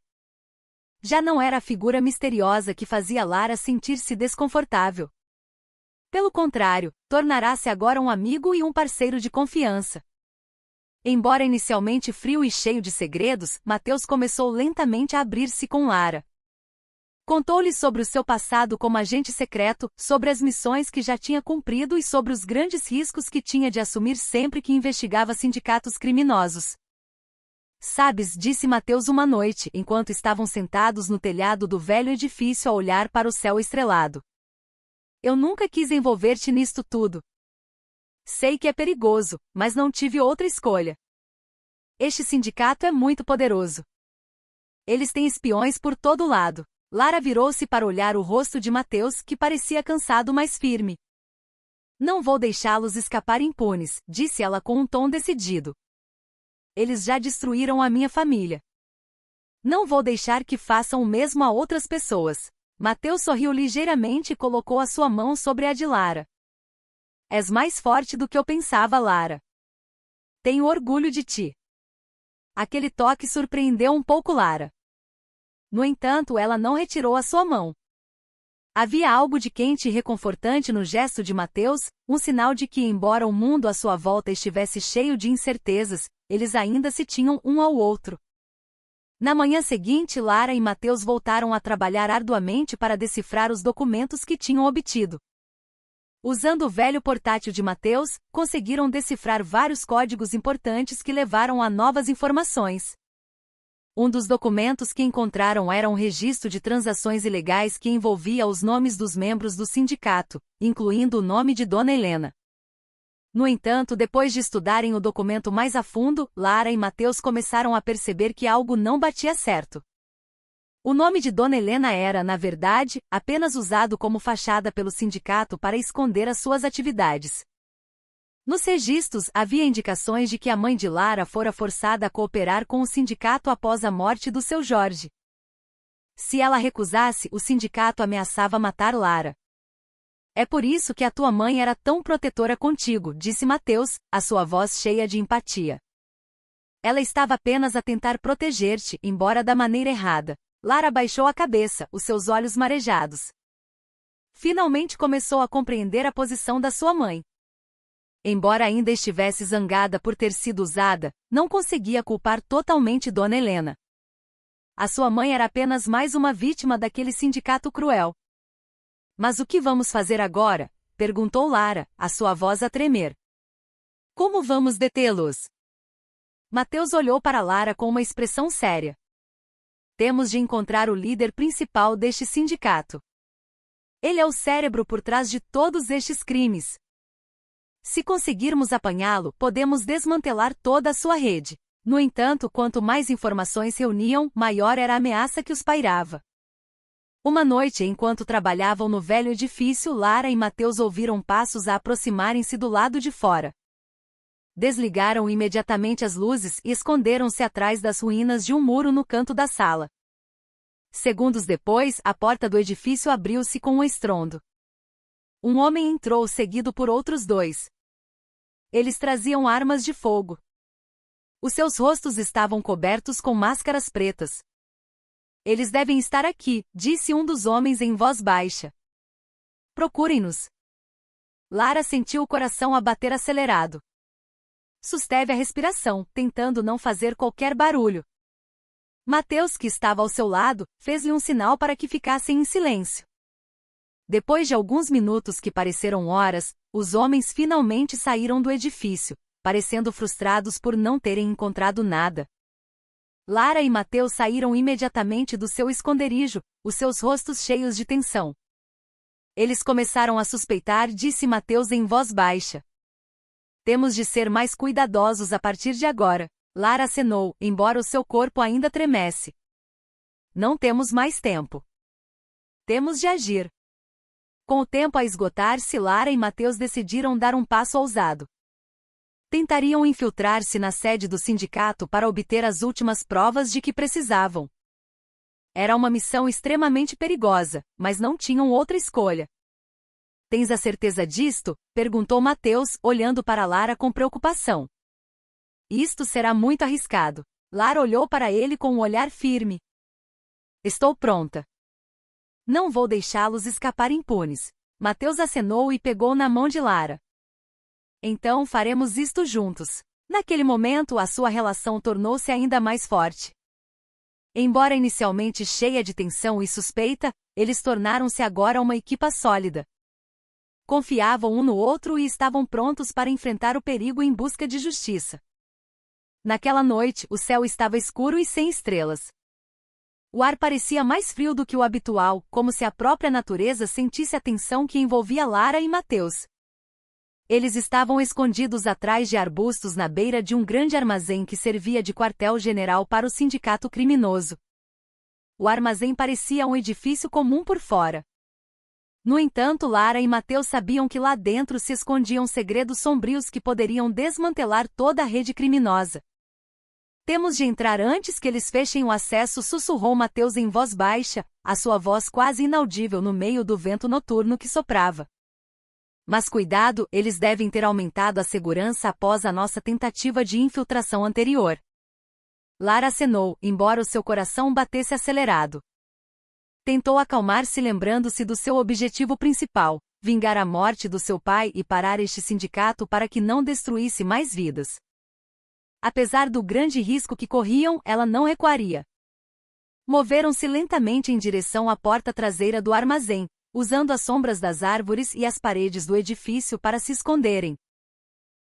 Já não era a figura misteriosa que fazia Lara sentir-se desconfortável. Pelo contrário, tornará-se agora um amigo e um parceiro de confiança. Embora inicialmente frio e cheio de segredos, Mateus começou lentamente a abrir-se com Lara. Contou-lhe sobre o seu passado como agente secreto, sobre as missões que já tinha cumprido e sobre os grandes riscos que tinha de assumir sempre que investigava sindicatos criminosos. Sabes, disse Mateus uma noite, enquanto estavam sentados no telhado do velho edifício a olhar para o céu estrelado. Eu nunca quis envolver-te nisto tudo. Sei que é perigoso, mas não tive outra escolha. Este sindicato é muito poderoso. Eles têm espiões por todo lado. Lara virou-se para olhar o rosto de Mateus, que parecia cansado, mas firme. Não vou deixá-los escapar impunes, disse ela com um tom decidido. Eles já destruíram a minha família. Não vou deixar que façam o mesmo a outras pessoas. Mateus sorriu ligeiramente e colocou a sua mão sobre a de Lara. És mais forte do que eu pensava, Lara. Tenho orgulho de ti. Aquele toque surpreendeu um pouco Lara. No entanto, ela não retirou a sua mão. Havia algo de quente e reconfortante no gesto de Mateus, um sinal de que, embora o mundo à sua volta estivesse cheio de incertezas, eles ainda se tinham um ao outro. Na manhã seguinte, Lara e Mateus voltaram a trabalhar arduamente para decifrar os documentos que tinham obtido. Usando o velho portátil de Mateus, conseguiram decifrar vários códigos importantes que levaram a novas informações. Um dos documentos que encontraram era um registro de transações ilegais que envolvia os nomes dos membros do sindicato, incluindo o nome de Dona Helena. No entanto, depois de estudarem o documento mais a fundo, Lara e Mateus começaram a perceber que algo não batia certo. O nome de Dona Helena era, na verdade, apenas usado como fachada pelo sindicato para esconder as suas atividades. Nos registros, havia indicações de que a mãe de Lara fora forçada a cooperar com o sindicato após a morte do seu Jorge. Se ela recusasse, o sindicato ameaçava matar Lara. É por isso que a tua mãe era tão protetora contigo, disse Mateus, a sua voz cheia de empatia. Ela estava apenas a tentar proteger-te, embora da maneira errada. Lara baixou a cabeça, os seus olhos marejados. Finalmente começou a compreender a posição da sua mãe. Embora ainda estivesse zangada por ter sido usada, não conseguia culpar totalmente Dona Helena. A sua mãe era apenas mais uma vítima daquele sindicato cruel. Mas o que vamos fazer agora? Perguntou Lara, a sua voz a tremer. Como vamos detê-los? Mateus olhou para Lara com uma expressão séria. Temos de encontrar o líder principal deste sindicato. Ele é o cérebro por trás de todos estes crimes. Se conseguirmos apanhá-lo, podemos desmantelar toda a sua rede. No entanto, quanto mais informações reuniam, maior era a ameaça que os pairava. Uma noite, enquanto trabalhavam no velho edifício, Lara e Mateus ouviram passos a aproximarem-se do lado de fora. Desligaram imediatamente as luzes e esconderam-se atrás das ruínas de um muro no canto da sala. Segundos depois, a porta do edifício abriu-se com um estrondo. Um homem entrou seguido por outros dois. Eles traziam armas de fogo. Os seus rostos estavam cobertos com máscaras pretas. Eles devem estar aqui, disse um dos homens em voz baixa. Procurem-nos. Lara sentiu o coração a bater acelerado. Susteve a respiração, tentando não fazer qualquer barulho. Mateus, que estava ao seu lado, fez-lhe um sinal para que ficassem em silêncio. Depois de alguns minutos que pareceram horas, os homens finalmente saíram do edifício, parecendo frustrados por não terem encontrado nada. Lara e Mateus saíram imediatamente do seu esconderijo, os seus rostos cheios de tensão. Eles começaram a suspeitar, disse Mateus em voz baixa. Temos de ser mais cuidadosos a partir de agora. Lara acenou, embora o seu corpo ainda tremesse. Não temos mais tempo. Temos de agir. Com o tempo a esgotar-se, Lara e Mateus decidiram dar um passo ousado. Tentariam infiltrar-se na sede do sindicato para obter as últimas provas de que precisavam. Era uma missão extremamente perigosa, mas não tinham outra escolha. Tens a certeza disto? Perguntou Mateus, olhando para Lara com preocupação. Isto será muito arriscado. Lara olhou para ele com um olhar firme. Estou pronta. Não vou deixá-los escapar impunes. Mateus acenou e pegou na mão de Lara. Então faremos isto juntos. Naquele momento, a sua relação tornou-se ainda mais forte. Embora inicialmente cheia de tensão e suspeita, eles tornaram-se agora uma equipa sólida. Confiavam um no outro e estavam prontos para enfrentar o perigo em busca de justiça. Naquela noite, o céu estava escuro e sem estrelas. O ar parecia mais frio do que o habitual, como se a própria natureza sentisse a tensão que envolvia Lara e Mateus. Eles estavam escondidos atrás de arbustos na beira de um grande armazém que servia de quartel-general para o sindicato criminoso. O armazém parecia um edifício comum por fora. No entanto, Lara e Mateus sabiam que lá dentro se escondiam segredos sombrios que poderiam desmantelar toda a rede criminosa. Temos de entrar antes que eles fechem o acesso, sussurrou Mateus em voz baixa, a sua voz quase inaudível no meio do vento noturno que soprava. Mas cuidado, eles devem ter aumentado a segurança após a nossa tentativa de infiltração anterior. Lara acenou, embora o seu coração batesse acelerado. Tentou acalmar-se lembrando-se do seu objetivo principal, vingar a morte do seu pai e parar este sindicato para que não destruísse mais vidas. Apesar do grande risco que corriam, ela não recuaria. Moveram-se lentamente em direção à porta traseira do armazém, usando as sombras das árvores e as paredes do edifício para se esconderem.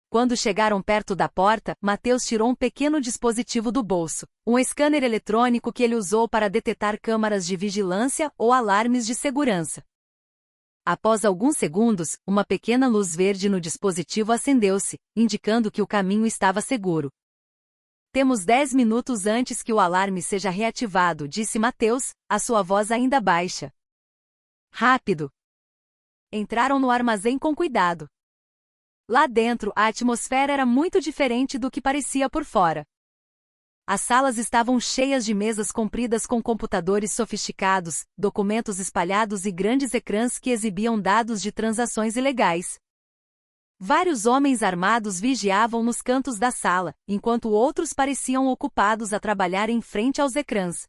Quando chegaram perto da porta, Mateus tirou um pequeno dispositivo do bolso, um scanner eletrônico que ele usou para detectar câmaras de vigilância ou alarmes de segurança. Após alguns segundos, uma pequena luz verde no dispositivo acendeu-se, indicando que o caminho estava seguro. Temos 10 minutos antes que o alarme seja reativado, disse Mateus, a sua voz ainda baixa. Rápido! Entraram no armazém com cuidado. Lá dentro, a atmosfera era muito diferente do que parecia por fora. As salas estavam cheias de mesas compridas com computadores sofisticados, documentos espalhados e grandes ecrãs que exibiam dados de transações ilegais. Vários homens armados vigiavam nos cantos da sala, enquanto outros pareciam ocupados a trabalhar em frente aos ecrãs.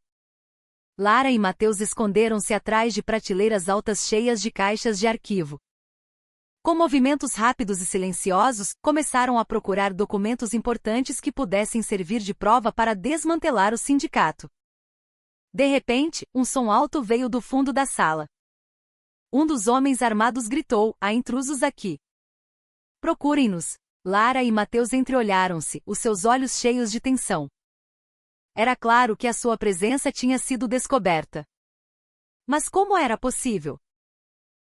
Lara e Mateus esconderam-se atrás de prateleiras altas cheias de caixas de arquivo. Com movimentos rápidos e silenciosos, começaram a procurar documentos importantes que pudessem servir de prova para desmantelar o sindicato. De repente, um som alto veio do fundo da sala. Um dos homens armados gritou: há intrusos aqui. Procurem-nos. Lara e Mateus entreolharam-se, os seus olhos cheios de tensão. Era claro que a sua presença tinha sido descoberta. Mas como era possível?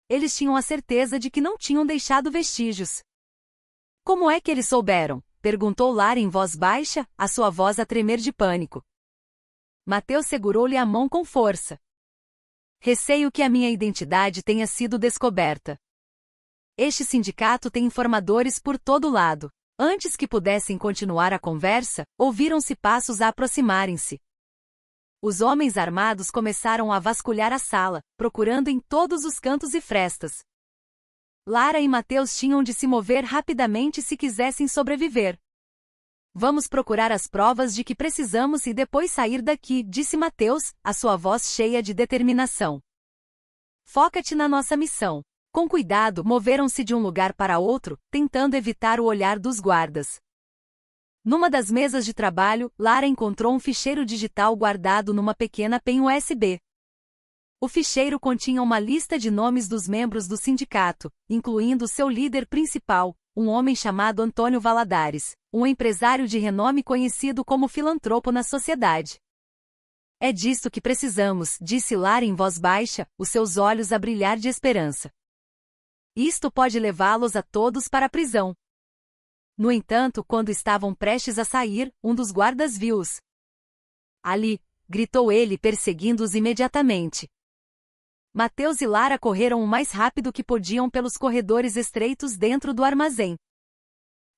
Eles tinham a certeza de que não tinham deixado vestígios. Como é que eles souberam? Perguntou Lara em voz baixa, a sua voz a tremer de pânico. Mateus segurou-lhe a mão com força. Receio que a minha identidade tenha sido descoberta. Este sindicato tem informadores por todo lado. Antes que pudessem continuar a conversa, ouviram-se passos a aproximarem-se. Os homens armados começaram a vasculhar a sala, procurando em todos os cantos e frestas. Lara e Mateus tinham de se mover rapidamente se quisessem sobreviver. Vamos procurar as provas de que precisamos e depois sair daqui, disse Mateus, a sua voz cheia de determinação. Foca-te na nossa missão. Com cuidado, moveram-se de um lugar para outro, tentando evitar o olhar dos guardas. Numa das mesas de trabalho, Lara encontrou um ficheiro digital guardado numa pequena pen USB. O ficheiro continha uma lista de nomes dos membros do sindicato, incluindo seu líder principal, um homem chamado Antônio Valadares, um empresário de renome conhecido como filantropo na sociedade. É disto que precisamos, disse Lara em voz baixa, os seus olhos a brilhar de esperança. Isto pode levá-los a todos para a prisão. No entanto, quando estavam prestes a sair, um dos guardas viu-os. Ali! Gritou ele, perseguindo-os imediatamente. Mateus e Lara correram o mais rápido que podiam pelos corredores estreitos dentro do armazém.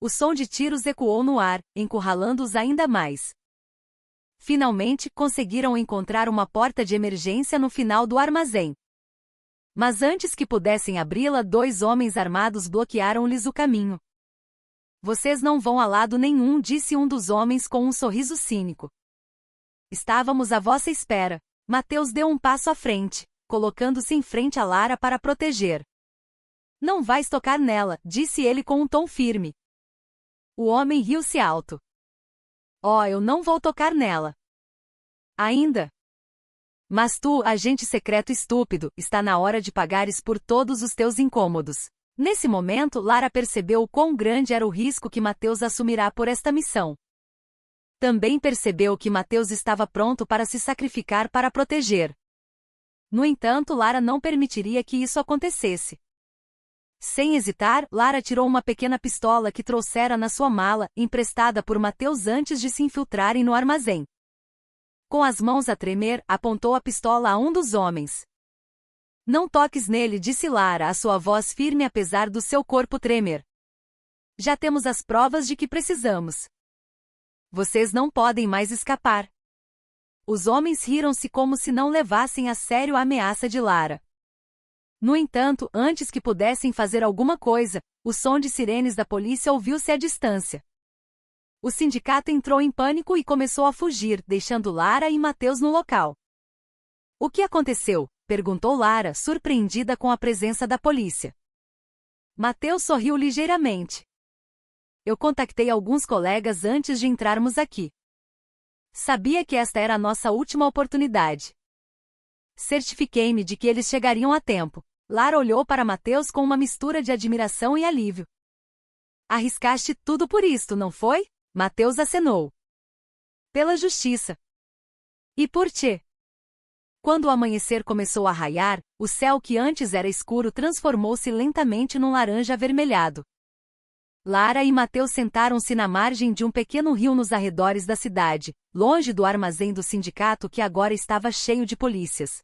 O som de tiros ecoou no ar, encurralando-os ainda mais. Finalmente, conseguiram encontrar uma porta de emergência no final do armazém. Mas antes que pudessem abri-la, 2 homens armados bloquearam-lhes o caminho. Vocês não vão a lado nenhum, disse um dos homens com um sorriso cínico. Estávamos à vossa espera. Mateus deu um passo à frente, colocando-se em frente a Lara para proteger. Não vais tocar nela, disse ele com um tom firme. O homem riu-se alto. Oh, eu não vou tocar nela. Ainda? Mas tu, agente secreto estúpido, está na hora de pagares por todos os teus incômodos. Nesse momento, Lara percebeu o quão grande era o risco que Mateus assumirá por esta missão. Também percebeu que Mateus estava pronto para se sacrificar para proteger. No entanto, Lara não permitiria que isso acontecesse. Sem hesitar, Lara tirou uma pequena pistola que trouxera na sua mala, emprestada por Mateus antes de se infiltrarem no armazém. Com as mãos a tremer, apontou a pistola a um dos homens. Não toques nele, disse Lara, a sua voz firme apesar do seu corpo tremer. Já temos as provas de que precisamos. Vocês não podem mais escapar. Os homens riram-se como se não levassem a sério a ameaça de Lara. No entanto, antes que pudessem fazer alguma coisa, o som de sirenes da polícia ouviu-se à distância. O sindicato entrou em pânico e começou a fugir, deixando Lara e Mateus no local. O que aconteceu? Perguntou Lara, surpreendida com a presença da polícia. Mateus sorriu ligeiramente. Eu contactei alguns colegas antes de entrarmos aqui. Sabia que esta era a nossa última oportunidade. Certifiquei-me de que eles chegariam a tempo. Lara olhou para Mateus com uma mistura de admiração e alívio. Arriscaste tudo por isto, não foi? Mateus acenou. Pela justiça. E por ti? Quando o amanhecer começou a raiar, o céu que antes era escuro transformou-se lentamente num laranja avermelhado. Lara e Mateus sentaram-se na margem de um pequeno rio nos arredores da cidade, longe do armazém do sindicato que agora estava cheio de polícias.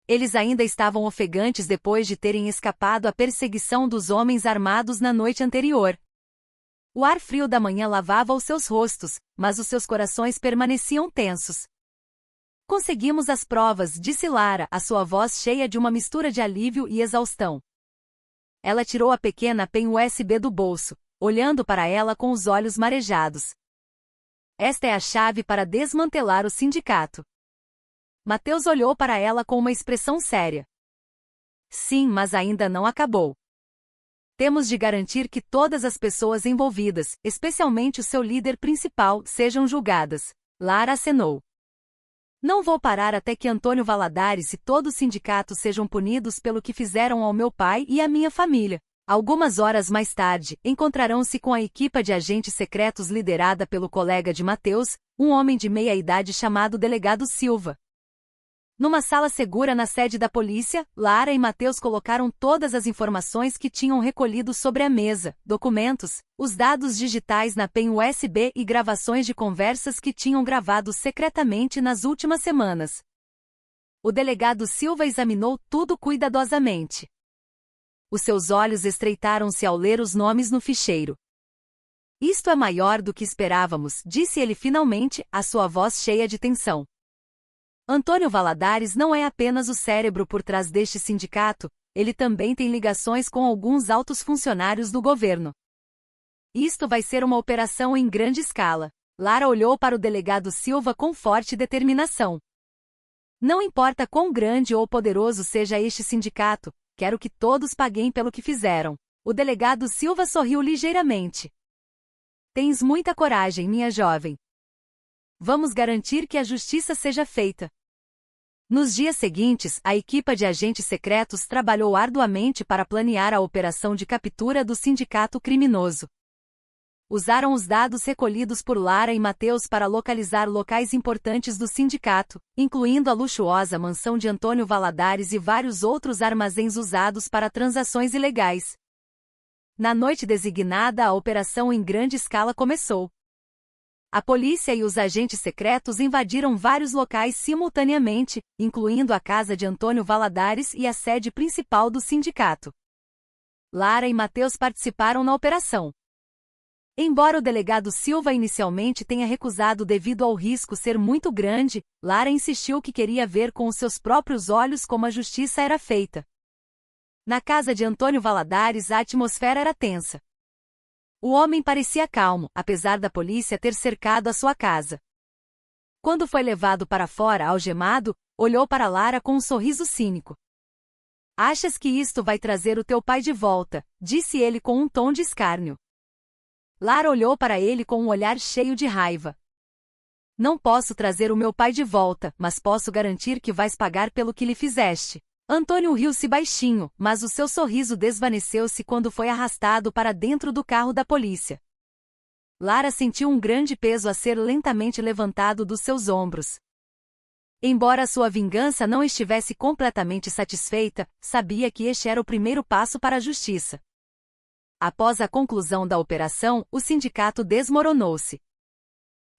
Eles ainda estavam ofegantes depois de terem escapado à perseguição dos homens armados na noite anterior. O ar frio da manhã lavava os seus rostos, mas os seus corações permaneciam tensos. Conseguimos as provas, disse Lara, a sua voz cheia de uma mistura de alívio e exaustão. Ela tirou a pequena pen USB do bolso, olhando para ela com os olhos marejados. Esta é a chave para desmantelar o sindicato. Mateus olhou para ela com uma expressão séria. Sim, mas ainda não acabou. Temos de garantir que todas as pessoas envolvidas, especialmente o seu líder principal, sejam julgadas. Lara acenou. Não vou parar até que Antônio Valadares e todo o sindicato sejam punidos pelo que fizeram ao meu pai e à minha família. Algumas horas mais tarde, encontrarão-se com a equipa de agentes secretos liderada pelo colega de Mateus, um homem de meia-idade chamado Delegado Silva. Numa sala segura na sede da polícia, Lara e Mateus colocaram todas as informações que tinham recolhido sobre a mesa, documentos, os dados digitais na pen USB e gravações de conversas que tinham gravado secretamente nas últimas semanas. O delegado Silva examinou tudo cuidadosamente. Os seus olhos estreitaram-se ao ler os nomes no ficheiro. Isto é maior do que esperávamos, disse ele finalmente, a sua voz cheia de tensão. Antônio Valadares não é apenas o cérebro por trás deste sindicato, ele também tem ligações com alguns altos funcionários do governo. Isto vai ser uma operação em grande escala. Lara olhou para o delegado Silva com forte determinação. Não importa quão grande ou poderoso seja este sindicato, quero que todos paguem pelo que fizeram. O delegado Silva sorriu ligeiramente. Tens muita coragem, minha jovem. Vamos garantir que a justiça seja feita. Nos dias seguintes, a equipa de agentes secretos trabalhou arduamente para planear a operação de captura do sindicato criminoso. Usaram os dados recolhidos por Lara e Mateus para localizar locais importantes do sindicato, incluindo a luxuosa mansão de Antônio Valadares e vários outros armazéns usados para transações ilegais. Na noite designada, a operação em grande escala começou. A polícia e os agentes secretos invadiram vários locais simultaneamente, incluindo a casa de Antônio Valadares e a sede principal do sindicato. Lara e Mateus participaram na operação. Embora o delegado Silva inicialmente tenha recusado devido ao risco ser muito grande, Lara insistiu que queria ver com os seus próprios olhos como a justiça era feita. Na casa de Antônio Valadares a atmosfera era tensa. O homem parecia calmo, apesar da polícia ter cercado a sua casa. Quando foi levado para fora, algemado, olhou para Lara com um sorriso cínico. Achas que isto vai trazer o teu pai de volta? Disse ele com um tom de escárnio. Lara olhou para ele com um olhar cheio de raiva. Não posso trazer o meu pai de volta, mas posso garantir que vais pagar pelo que lhe fizeste. Antônio riu-se baixinho, mas o seu sorriso desvaneceu-se quando foi arrastado para dentro do carro da polícia. Lara sentiu um grande peso a ser lentamente levantado dos seus ombros. Embora sua vingança não estivesse completamente satisfeita, sabia que este era o primeiro passo para a justiça. Após a conclusão da operação, o sindicato desmoronou-se.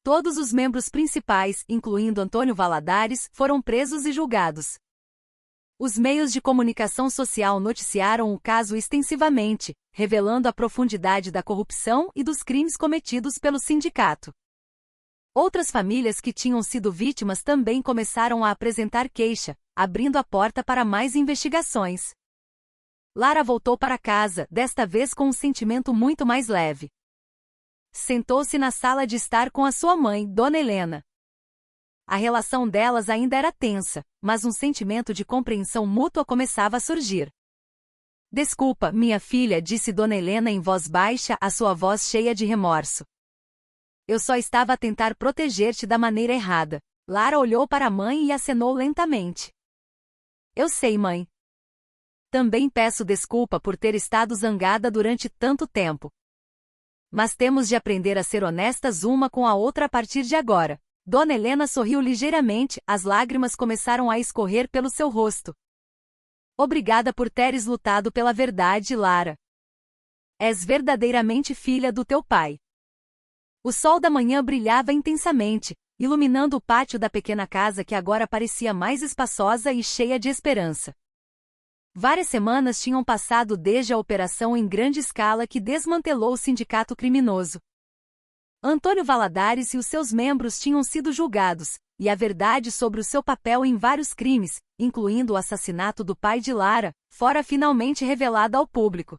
Todos os membros principais, incluindo Antônio Valadares, foram presos e julgados. Os meios de comunicação social noticiaram o caso extensivamente, revelando a profundidade da corrupção e dos crimes cometidos pelo sindicato. Outras famílias que tinham sido vítimas também começaram a apresentar queixa, abrindo a porta para mais investigações. Lara voltou para casa, desta vez com um sentimento muito mais leve. Sentou-se na sala de estar com a sua mãe, Dona Helena. A relação delas ainda era tensa, mas um sentimento de compreensão mútua começava a surgir. Desculpa, minha filha, disse Dona Helena em voz baixa, a sua voz cheia de remorso. Eu só estava a tentar proteger-te da maneira errada. Lara olhou para a mãe e acenou lentamente. Eu sei, mãe. Também peço desculpa por ter estado zangada durante tanto tempo. Mas temos de aprender a ser honestas uma com a outra a partir de agora. Dona Helena sorriu ligeiramente, as lágrimas começaram a escorrer pelo seu rosto. Obrigada por teres lutado pela verdade, Lara. És verdadeiramente filha do teu pai. O sol da manhã brilhava intensamente, iluminando o pátio da pequena casa que agora parecia mais espaçosa e cheia de esperança. Várias semanas tinham passado desde a operação em grande escala que desmantelou o sindicato criminoso. Antônio Valadares e os seus membros tinham sido julgados, e a verdade sobre o seu papel em vários crimes, incluindo o assassinato do pai de Lara, fora finalmente revelada ao público.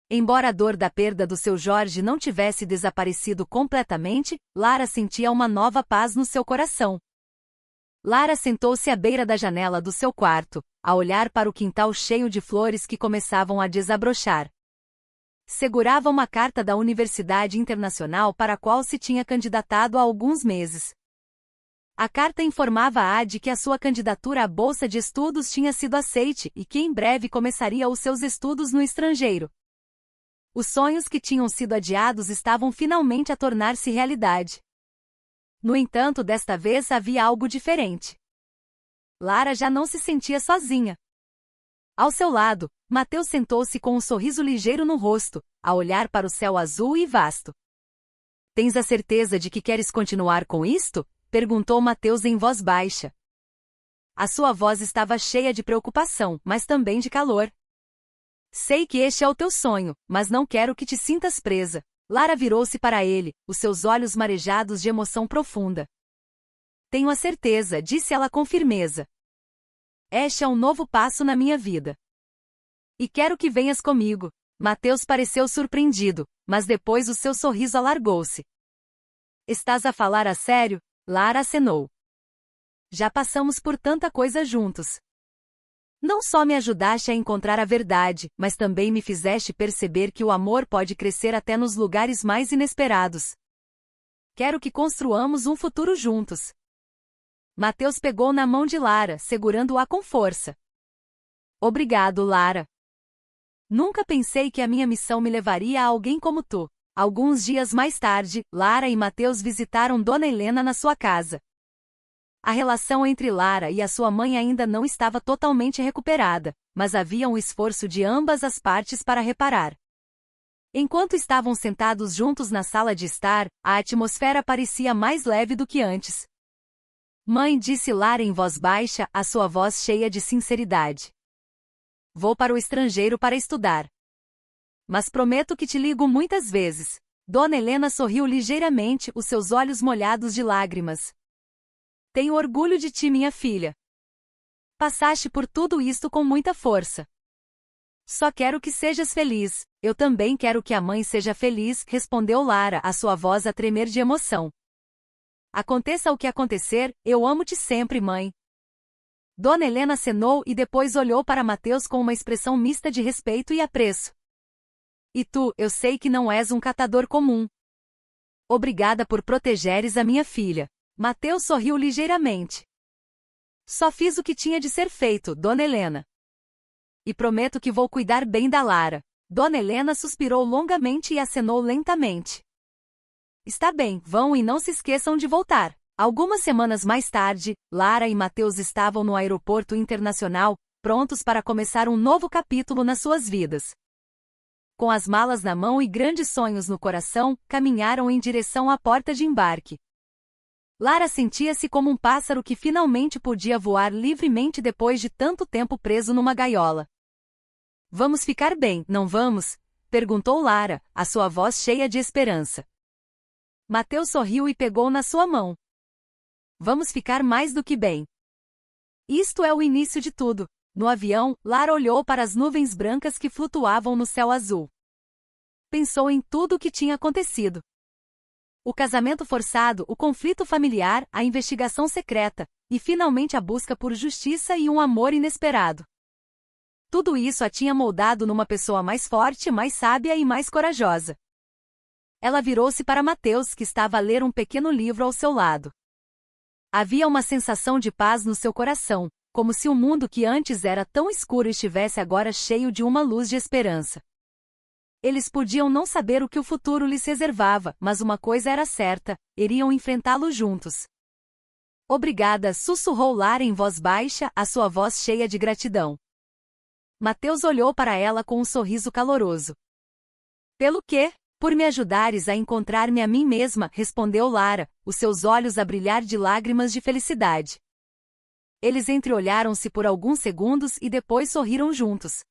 Embora a dor da perda do seu Jorge não tivesse desaparecido completamente, Lara sentia uma nova paz no seu coração. Lara sentou-se à beira da janela do seu quarto, a olhar para o quintal cheio de flores que começavam a desabrochar. Segurava uma carta da Universidade Internacional para a qual se tinha candidatado há alguns meses. A carta informava a de que a sua candidatura à bolsa de estudos tinha sido aceite e que em breve começaria os seus estudos no estrangeiro. Os sonhos que tinham sido adiados estavam finalmente a tornar-se realidade. No entanto, desta vez havia algo diferente. Lara já não se sentia sozinha. Ao seu lado, Mateus sentou-se com um sorriso ligeiro no rosto, a olhar para o céu azul e vasto. Tens a certeza de que queres continuar com isto? Perguntou Mateus em voz baixa. A sua voz estava cheia de preocupação, mas também de calor. Sei que este é o teu sonho, mas não quero que te sintas presa. Lara virou-se para ele, os seus olhos marejados de emoção profunda. Tenho a certeza, disse ela com firmeza. Este é um novo passo na minha vida. E quero que venhas comigo. Mateus pareceu surpreendido, mas depois o seu sorriso alargou-se. Estás a falar a sério? Lara acenou. Já passamos por tanta coisa juntos. Não só me ajudaste a encontrar a verdade, mas também me fizeste perceber que o amor pode crescer até nos lugares mais inesperados. Quero que construamos um futuro juntos. Mateus pegou na mão de Lara, segurando-a com força. Obrigado, Lara. Nunca pensei que a minha missão me levaria a alguém como tu. Alguns dias mais tarde, Lara e Mateus visitaram Dona Helena na sua casa. A relação entre Lara e a sua mãe ainda não estava totalmente recuperada, mas havia um esforço de ambas as partes para reparar. Enquanto estavam sentados juntos na sala de estar, a atmosfera parecia mais leve do que antes. Mãe, disse Lara em voz baixa, a sua voz cheia de sinceridade. Vou para o estrangeiro para estudar. Mas prometo que te ligo muitas vezes. Dona Helena sorriu ligeiramente, os seus olhos molhados de lágrimas. Tenho orgulho de ti, minha filha. Passaste por tudo isto com muita força. Só quero que sejas feliz. Eu também quero que a mãe seja feliz, respondeu Lara, a sua voz a tremer de emoção. Aconteça o que acontecer, eu amo-te sempre, mãe. Dona Helena acenou e depois olhou para Mateus com uma expressão mista de respeito e apreço. E tu, eu sei que não és um catador comum. Obrigada por protegeres a minha filha. Mateus sorriu ligeiramente. Só fiz o que tinha de ser feito, Dona Helena. E prometo que vou cuidar bem da Lara. Dona Helena suspirou longamente e acenou lentamente. Está bem, vão e não se esqueçam de voltar. Algumas semanas mais tarde, Lara e Mateus estavam no aeroporto internacional, prontos para começar um novo capítulo nas suas vidas. Com as malas na mão e grandes sonhos no coração, caminharam em direção à porta de embarque. Lara sentia-se como um pássaro que finalmente podia voar livremente depois de tanto tempo preso numa gaiola. Vamos ficar bem, não vamos? Perguntou Lara, a sua voz cheia de esperança. Mateus sorriu e pegou na sua mão. Vamos ficar mais do que bem. Isto é o início de tudo. No avião, Lara olhou para as nuvens brancas que flutuavam no céu azul. Pensou em tudo o que tinha acontecido. O casamento forçado, o conflito familiar, a investigação secreta, e finalmente a busca por justiça e um amor inesperado. Tudo isso a tinha moldado numa pessoa mais forte, mais sábia e mais corajosa. Ela virou-se para Mateus, que estava a ler um pequeno livro ao seu lado. Havia uma sensação de paz no seu coração, como se o mundo que antes era tão escuro estivesse agora cheio de uma luz de esperança. Eles podiam não saber o que o futuro lhes reservava, mas uma coisa era certa, iriam enfrentá-lo juntos. Obrigada, sussurrou Lara em voz baixa, a sua voz cheia de gratidão. Mateus olhou para ela com um sorriso caloroso. Pelo quê? Por me ajudares a encontrar-me a mim mesma, respondeu Lara, os seus olhos a brilhar de lágrimas de felicidade. Eles entreolharam-se por alguns segundos e depois sorriram juntos.